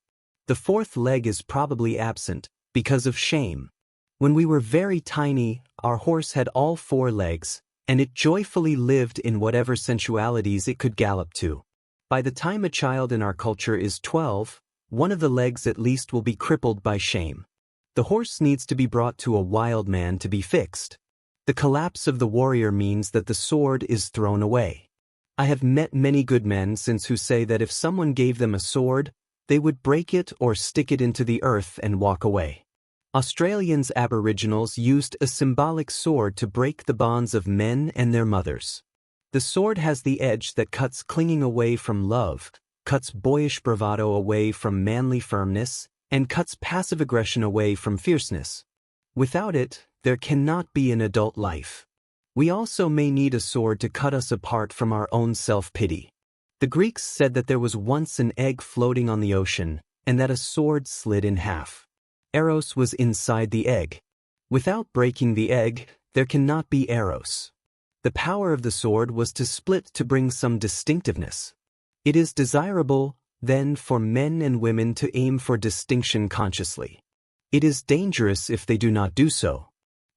The 4th leg is probably absent, because of shame. When we were very tiny, our horse had all 4 legs, and it joyfully lived in whatever sensualities it could gallop to. By the time a child in our culture is 12, one of the legs at least will be crippled by shame. The horse needs to be brought to a wild man to be fixed. The collapse of the warrior means that the sword is thrown away. I have met many good men since who say that if someone gave them a sword, they would break it or stick it into the earth and walk away. Australians' Aboriginals used a symbolic sword to break the bonds of men and their mothers. The sword has the edge that cuts clinging away from love, cuts boyish bravado away from manly firmness, and cuts passive aggression away from fierceness. Without it, there cannot be an adult life. We also may need a sword to cut us apart from our own self-pity. The Greeks said that there was once an egg floating on the ocean, and that a sword slid in half. Eros was inside the egg. Without breaking the egg, there cannot be Eros. The power of the sword was to split to bring some distinctiveness. It is desirable, then, for men and women to aim for distinction consciously. It is dangerous if they do not do so.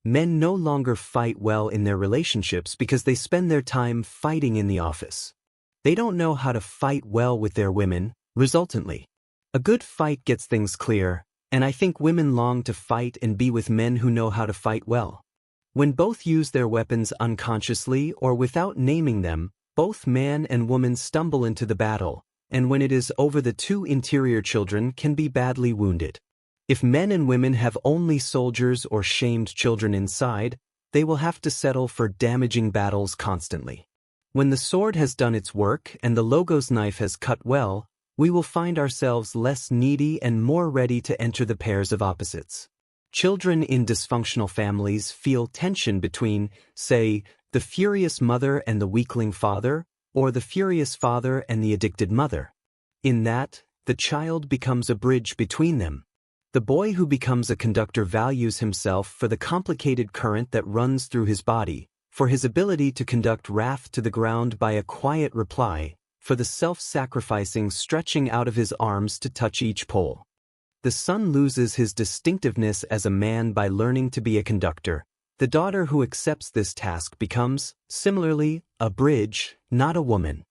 Men no longer fight well in their relationships because they spend their time fighting in the office. They don't know how to fight well with their women, resultantly. A good fight gets things clear, and I think women long to fight and be with men who know how to fight well. When both use their weapons unconsciously or without naming them, both man and woman stumble into the battle, and when it is over, the 2 interior children can be badly wounded. If men and women have only soldiers or shamed children inside, they will have to settle for damaging battles constantly. When the sword has done its work and the Logos knife has cut well, we will find ourselves less needy and more ready to enter the pairs of opposites. Children in dysfunctional families feel tension between, say, the furious mother and the weakling father, or the furious father and the addicted mother. In that, the child becomes a bridge between them. The boy who becomes a conductor values himself for the complicated current that runs through his body, for his ability to conduct wrath to the ground by a quiet reply, for the self-sacrificing stretching out of his arms to touch each pole. The son loses his distinctiveness as a man by learning to be a conductor. The daughter who accepts this task becomes, similarly, a bridge, not a woman.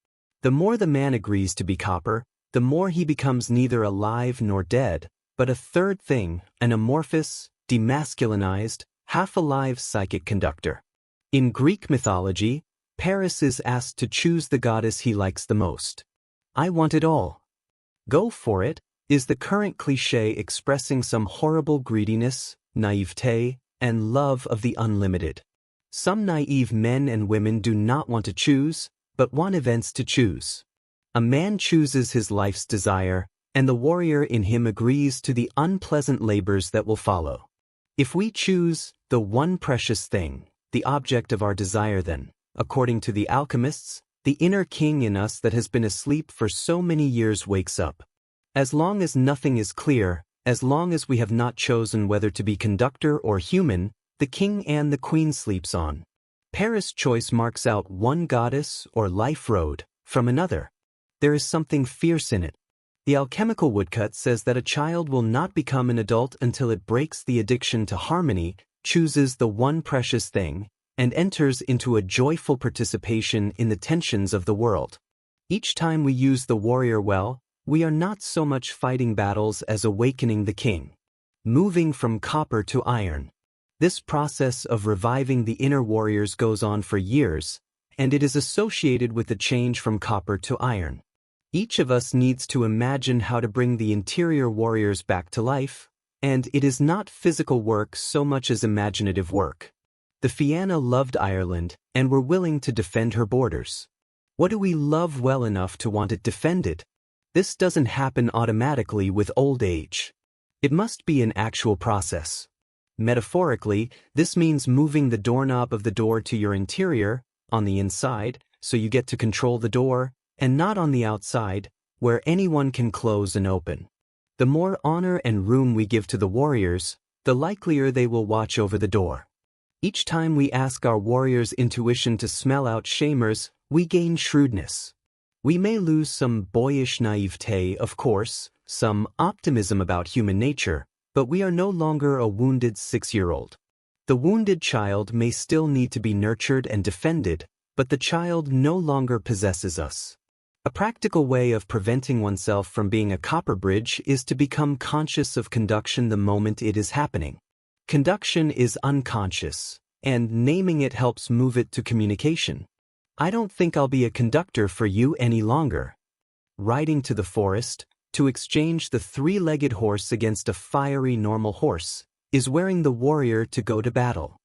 The more the man agrees to be copper, the more he becomes neither alive nor dead, but a third thing, an amorphous, demasculinized, half-alive psychic conductor. In Greek mythology, Paris is asked to choose the goddess he likes the most. I want it all. Go for it, is the current cliché expressing some horrible greediness, naivete, and love of the unlimited. Some naive men and women do not want to choose, but want events to choose. A man chooses his life's desire, and the warrior in him agrees to the unpleasant labors that will follow. If we choose the one precious thing, the object of our desire, then, according to the alchemists, the inner king in us that has been asleep for so many years wakes up. As long as nothing is clear, as long as we have not chosen whether to be conductor or human, the king and the queen sleeps on. Paris' choice marks out one goddess or life road from another. There is something fierce in it. The alchemical woodcut says that a child will not become an adult until it breaks the addiction to harmony, chooses the one precious thing, and enters into a joyful participation in the tensions of the world. Each time we use the warrior well, we are not so much fighting battles as awakening the king. Moving from copper to iron. This process of reviving the inner warriors goes on for years, and it is associated with the change from copper to iron. Each of us needs to imagine how to bring the interior warriors back to life, and it is not physical work so much as imaginative work. The Fianna loved Ireland and were willing to defend her borders. What do we love well enough to want it defended? This doesn't happen automatically with old age. It must be an actual process. Metaphorically, this means moving the doorknob of the door to your interior, on the inside, so you get to control the door, and not on the outside, where anyone can close and open. The more honor and room we give to the warriors, the likelier they will watch over the door. Each time we ask our warrior's intuition to smell out shamers, we gain shrewdness. We may lose some boyish naivete, of course, some optimism about human nature, but we are no longer a wounded 6-year-old. The wounded child may still need to be nurtured and defended, but the child no longer possesses us. A practical way of preventing oneself from being a copper bridge is to become conscious of conduction the moment it is happening. Conduction is unconscious, and naming it helps move it to communication. I don't think I'll be a conductor for you any longer. Riding to the forest, to exchange the 3-legged horse against a fiery normal horse, is wearing the warrior to go to battle.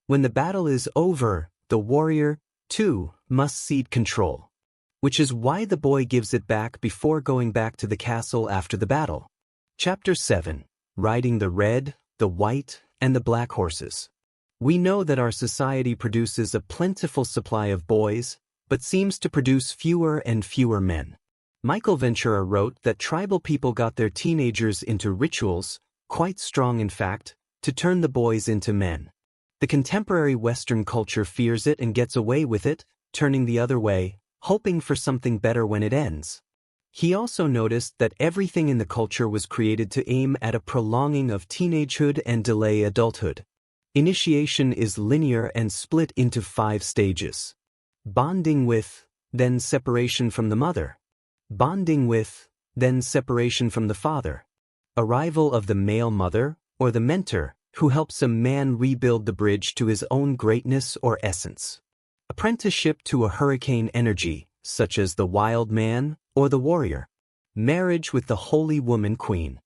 When the battle is over, the warrior, too, must cede control. Which is why the boy gives it back before going back to the castle after the battle. Chapter 7. Riding the red, the white, and the black horses. We know that our society produces a plentiful supply of boys, but seems to produce fewer and fewer men. Michael Ventura wrote that tribal people got their teenagers into rituals, quite strong in fact, to turn the boys into men. The contemporary Western culture fears it and gets away with it, turning the other way, hoping for something better when it ends. He also noticed that everything in the culture was created to aim at a prolonging of teenagehood and delay adulthood. Initiation is linear and split into 5 stages. Bonding with, then separation from the mother. Bonding with, then separation from the father. Arrival of the male mother, or the mentor, who helps a man rebuild the bridge to his own greatness or essence. Apprenticeship to a hurricane energy, such as the wild man or the warrior. Marriage with the holy woman queen.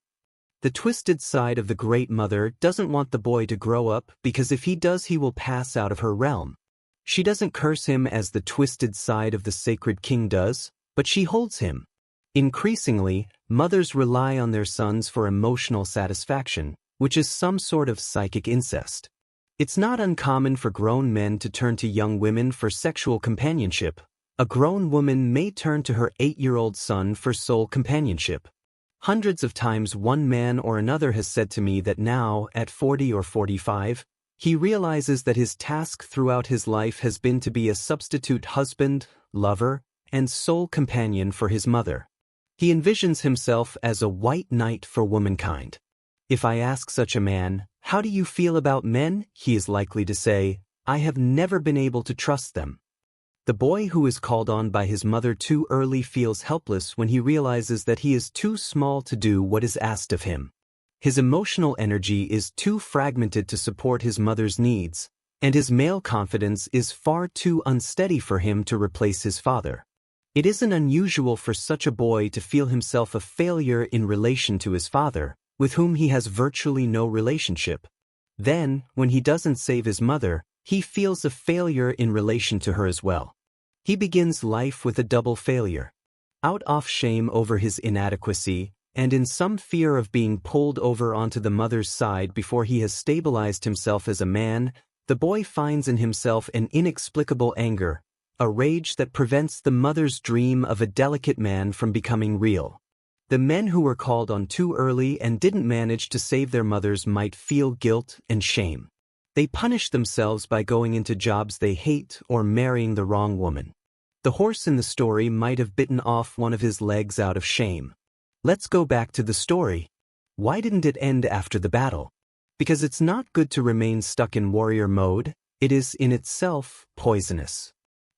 The twisted side of the great mother doesn't want the boy to grow up because if he does he will pass out of her realm. She doesn't curse him as the twisted side of the sacred king does, but she holds him. Increasingly, mothers rely on their sons for emotional satisfaction, which is some sort of psychic incest. It's not uncommon for grown men to turn to young women for sexual companionship. A grown woman may turn to her 8-year-old son for soul companionship. Hundreds of times one man or another has said to me that now, at 40 or 45, he realizes that his task throughout his life has been to be a substitute husband, lover, and soul companion for his mother. He envisions himself as a white knight for womankind. If I ask such a man, "How do you feel about men?" he is likely to say, "I have never been able to trust them." The boy who is called on by his mother too early feels helpless when he realizes that he is too small to do what is asked of him. His emotional energy is too fragmented to support his mother's needs, and his male confidence is far too unsteady for him to replace his father. It isn't unusual for such a boy to feel himself a failure in relation to his father, with whom he has virtually no relationship. Then, when he doesn't save his mother, he feels a failure in relation to her as well. He begins life with a double failure. Out of shame over his inadequacy, and in some fear of being pulled over onto the mother's side before he has stabilized himself as a man, the boy finds in himself an inexplicable anger, a rage that prevents the mother's dream of a delicate man from becoming real. The men who were called on too early and didn't manage to save their mothers might feel guilt and shame. They punish themselves by going into jobs they hate or marrying the wrong woman. The horse in the story might have bitten off one of his legs out of shame. Let's go back to the story. Why didn't it end after the battle? Because it's not good to remain stuck in warrior mode. It is in itself poisonous.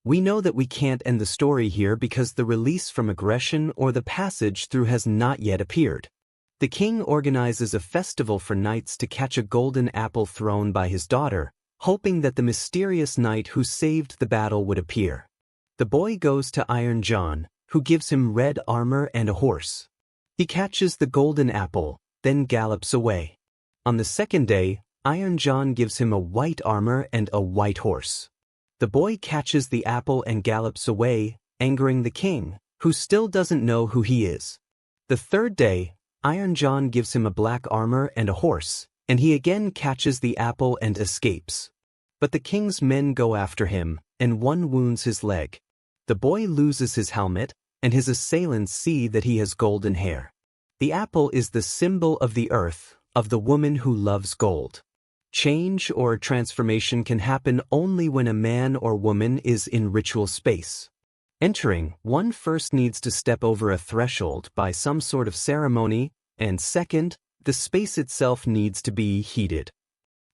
We know that we can't end the story here because the release from aggression or the passage through has not yet appeared. The king organizes a festival for knights to catch a golden apple thrown by his daughter, hoping that the mysterious knight who saved the battle would appear. The boy goes to Iron John, who gives him red armor and a horse. He catches the golden apple, then gallops away. On the second day, Iron John gives him a white armor and a white horse. The boy catches the apple and gallops away, angering the king, who still doesn't know who he is. The third day, Iron John gives him a black armor and a horse, and he again catches the apple and escapes. But the king's men go after him, and one wounds his leg. The boy loses his helmet, and his assailants see that he has golden hair. The apple is the symbol of the earth, of the woman who loves gold. Change or transformation can happen only when a man or woman is in ritual space. Entering, one first needs to step over a threshold by some sort of ceremony, and second, the space itself needs to be heated.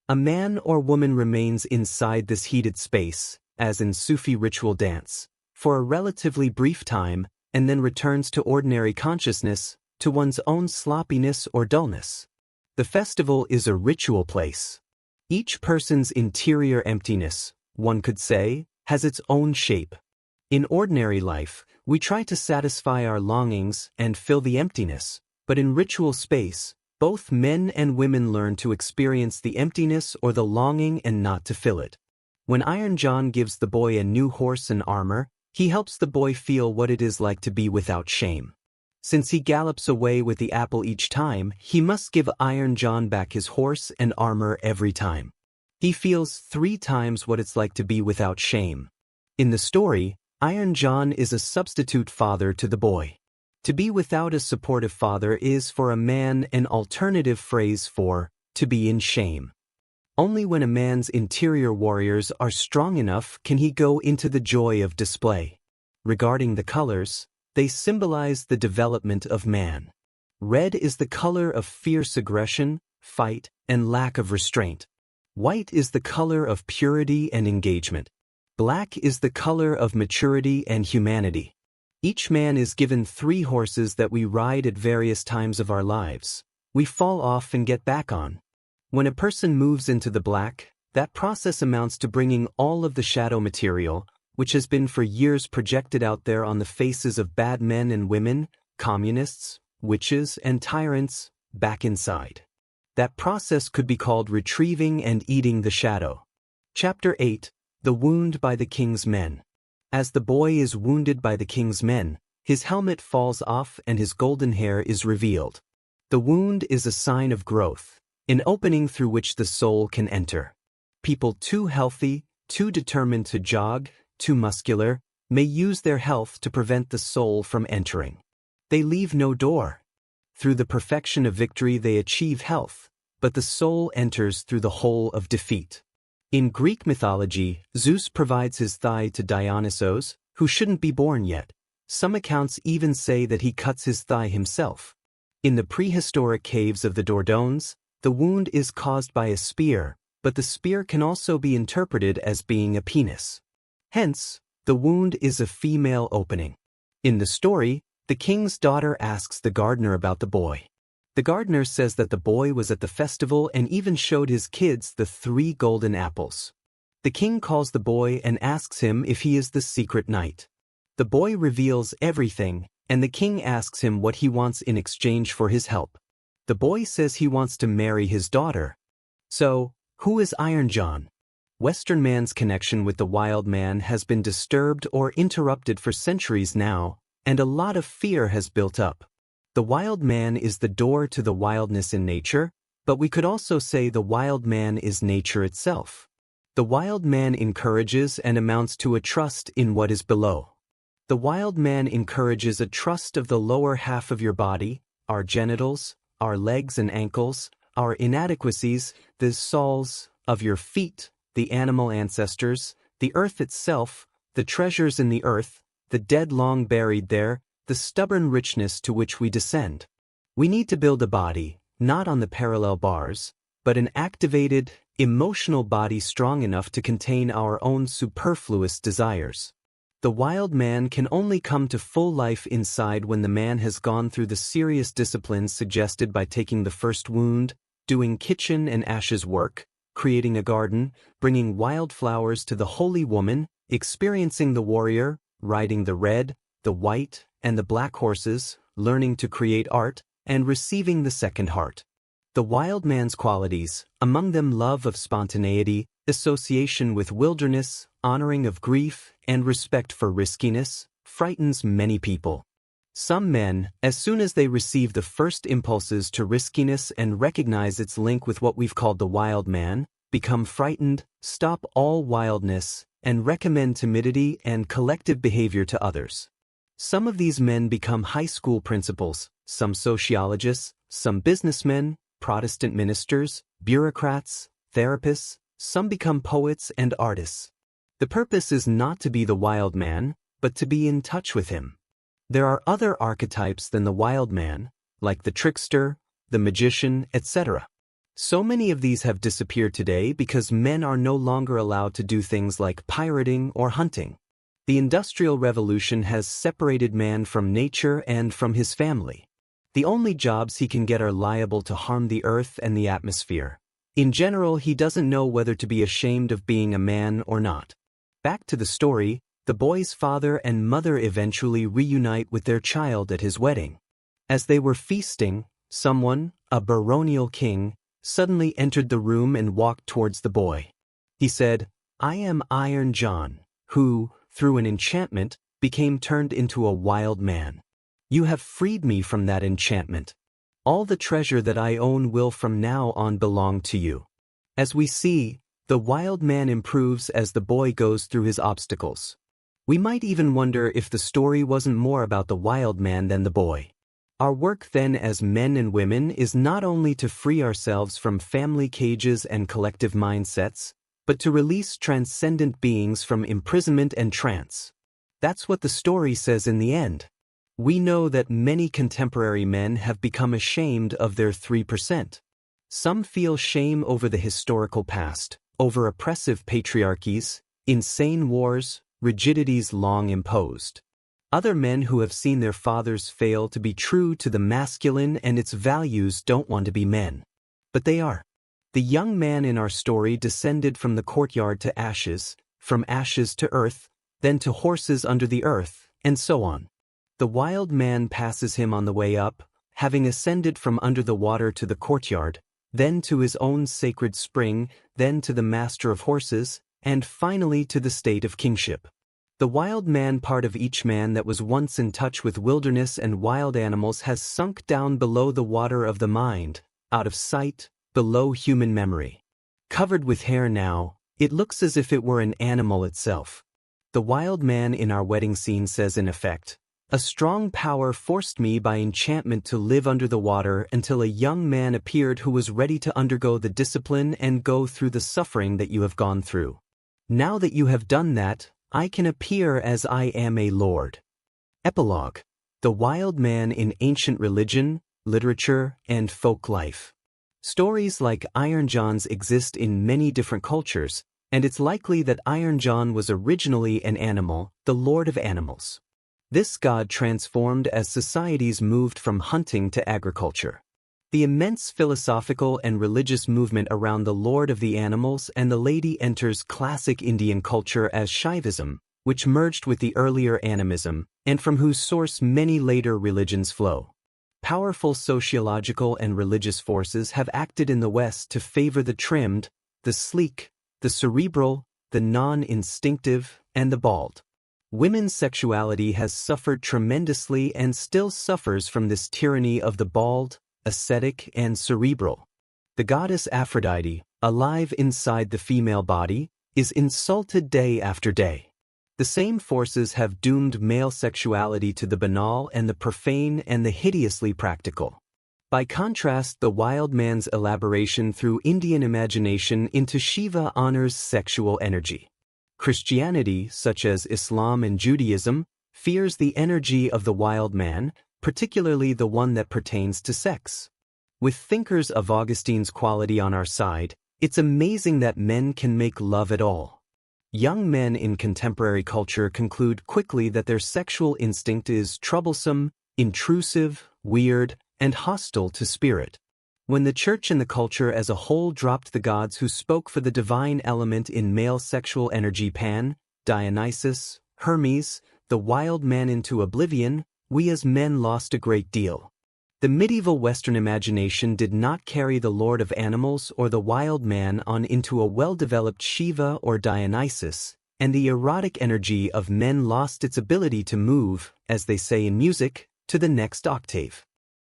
A man or woman remains inside this heated space, as in Sufi ritual dance, for a relatively brief time, and then returns to ordinary consciousness, to one's own sloppiness or dullness. The festival is a ritual place. Each person's interior emptiness, one could say, has its own shape. In ordinary life, we try to satisfy our longings and fill the emptiness, but in ritual space, both men and women learn to experience the emptiness or the longing and not to fill it. When Iron John gives the boy a new horse and armor, he helps the boy feel what it is like to be without shame. Since he gallops away with the apple each time, he must give Iron John back his horse and armor every time. He feels 3 times what it's like to be without shame. In the story, Iron John is a substitute father to the boy. To be without a supportive father is for a man an alternative phrase for to be in shame. Only when a man's interior warriors are strong enough can he go into the joy of display. Regarding the colors, they symbolize the development of man. Red is the color of fierce aggression, fight, and lack of restraint. White is the color of purity and engagement. Black is the color of maturity and humanity. Each man is given 3 horses that we ride at various times of our lives. We fall off and get back on. When a person moves into the black, that process amounts to bringing all of the shadow material, which has been for years projected out there on the faces of bad men and women, communists, witches, and tyrants, back inside. That process could be called retrieving and eating the shadow. Chapter 8. The Wound by the King's Men. As the boy is wounded by the king's men, his helmet falls off and his golden hair is revealed. The wound is a sign of growth, an opening through which the soul can enter. People too healthy, too determined to jog, too muscular, may use their health to prevent the soul from entering. They leave no door. Through the perfection of victory they achieve health, but the soul enters through the hole of defeat. In Greek mythology, Zeus provides his thigh to Dionysos, who shouldn't be born yet. Some accounts even say that he cuts his thigh himself. In the prehistoric caves of the Dordones, the wound is caused by a spear, but the spear can also be interpreted as being a penis. Hence, the wound is a female opening. In the story, the king's daughter asks the gardener about the boy. The gardener says that the boy was at the festival and even showed his kids the 3 golden apples. The king calls the boy and asks him if he is the secret knight. The boy reveals everything, and the king asks him what he wants in exchange for his help. The boy says he wants to marry his daughter. So, who is Iron John? Western man's connection with the wild man has been disturbed or interrupted for centuries now, and a lot of fear has built up. The wild man is the door to the wildness in nature, but we could also say the wild man is nature itself. The wild man encourages and amounts to a trust in what is below. The wild man encourages a trust of the lower half of your body, our genitals, our legs and ankles, our inadequacies, the soles of your feet, the animal ancestors, the earth itself, the treasures in the earth, the dead long buried there, the stubborn richness to which we descend. We need to build a body, not on the parallel bars, but an activated, emotional body strong enough to contain our own superfluous desires. The wild man can only come to full life inside when the man has gone through the serious disciplines suggested by taking the first wound, doing kitchen and ashes work, creating a garden, bringing wildflowers to the holy woman, experiencing the warrior, riding the red, the white, and the black horses, learning to create art, and receiving the second heart. The wild man's qualities, among them love of spontaneity, association with wilderness, honoring of grief, and respect for riskiness, frightens many people. Some men, as soon as they receive the first impulses to riskiness and recognize its link with what we've called the wild man, become frightened, stop all wildness, and recommend timidity and collective behavior to others. Some of these men become high school principals, some sociologists, some businessmen, Protestant ministers, bureaucrats, therapists, some become poets and artists. The purpose is not to be the wild man, but to be in touch with him. There are other archetypes than the wild man, like the trickster, the magician, etc. So many of these have disappeared today because men are no longer allowed to do things like pirating or hunting. The Industrial Revolution has separated man from nature and from his family. The only jobs he can get are liable to harm the earth and the atmosphere. In general, he doesn't know whether to be ashamed of being a man or not. Back to the story, the boy's father and mother eventually reunite with their child at his wedding. As they were feasting, someone, a baronial king, suddenly entered the room and walked towards the boy. He said, "I am Iron John, who, through an enchantment, became turned into a wild man. You have freed me from that enchantment. All the treasure that I own will from now on belong to you." As we see, the wild man improves as the boy goes through his obstacles. We might even wonder if the story wasn't more about the wild man than the boy. Our work then as men and women is not only to free ourselves from family cages and collective mindsets, but to release transcendent beings from imprisonment and trance. That's what the story says in the end. We know that many contemporary men have become ashamed of their 3%. Some feel shame over the historical past, over oppressive patriarchies, insane wars, rigidities long imposed. Other men who have seen their fathers fail to be true to the masculine and its values don't want to be men. But they are. The young man in our story descended from the courtyard to ashes, from ashes to earth, then to horses under the earth, and so on. The wild man passes him on the way up, having ascended from under the water to the courtyard, then to his own sacred spring, then to the master of horses, and finally to the state of kingship. The wild man part of each man that was once in touch with wilderness and wild animals has sunk down below the water of the mind, out of sight, below human memory. Covered with hair now, it looks as if it were an animal itself. The wild man in our wedding scene says in effect, "A strong power forced me by enchantment to live under the water until a young man appeared who was ready to undergo the discipline and go through the suffering that you have gone through. Now that you have done that, I can appear as I am a lord." Epilogue. The wild man in ancient religion, literature, and folk life. Stories like Iron John's exist in many different cultures, and it's likely that Iron John was originally an animal, the lord of animals. This god transformed as societies moved from hunting to agriculture. The immense philosophical and religious movement around the Lord of the Animals and the Lady enters classic Indian culture as Shaivism, which merged with the earlier animism, and from whose source many later religions flow. Powerful sociological and religious forces have acted in the West to favor the trimmed, the sleek, the cerebral, the non-instinctive, and the bald. Women's sexuality has suffered tremendously and still suffers from this tyranny of the bald, ascetic, and cerebral. The goddess Aphrodite, alive inside the female body, is insulted day after day. The same forces have doomed male sexuality to the banal and the profane and the hideously practical. By contrast, the wild man's elaboration through Indian imagination into Shiva honors sexual energy. Christianity, such as Islam and Judaism, fears the energy of the wild man, particularly the one that pertains to sex. With thinkers of Augustine's quality on our side, it's amazing that men can make love at all. Young men in contemporary culture conclude quickly that their sexual instinct is troublesome, intrusive, weird, and hostile to spirit. When the church and the culture as a whole dropped the gods who spoke for the divine element in male sexual energy, Pan, Dionysus, Hermes, the wild man, into oblivion, we as men lost a great deal. The medieval Western imagination did not carry the Lord of Animals or the wild man on into a well-developed Shiva or Dionysus, and the erotic energy of men lost its ability to move, as they say in music, to the next octave.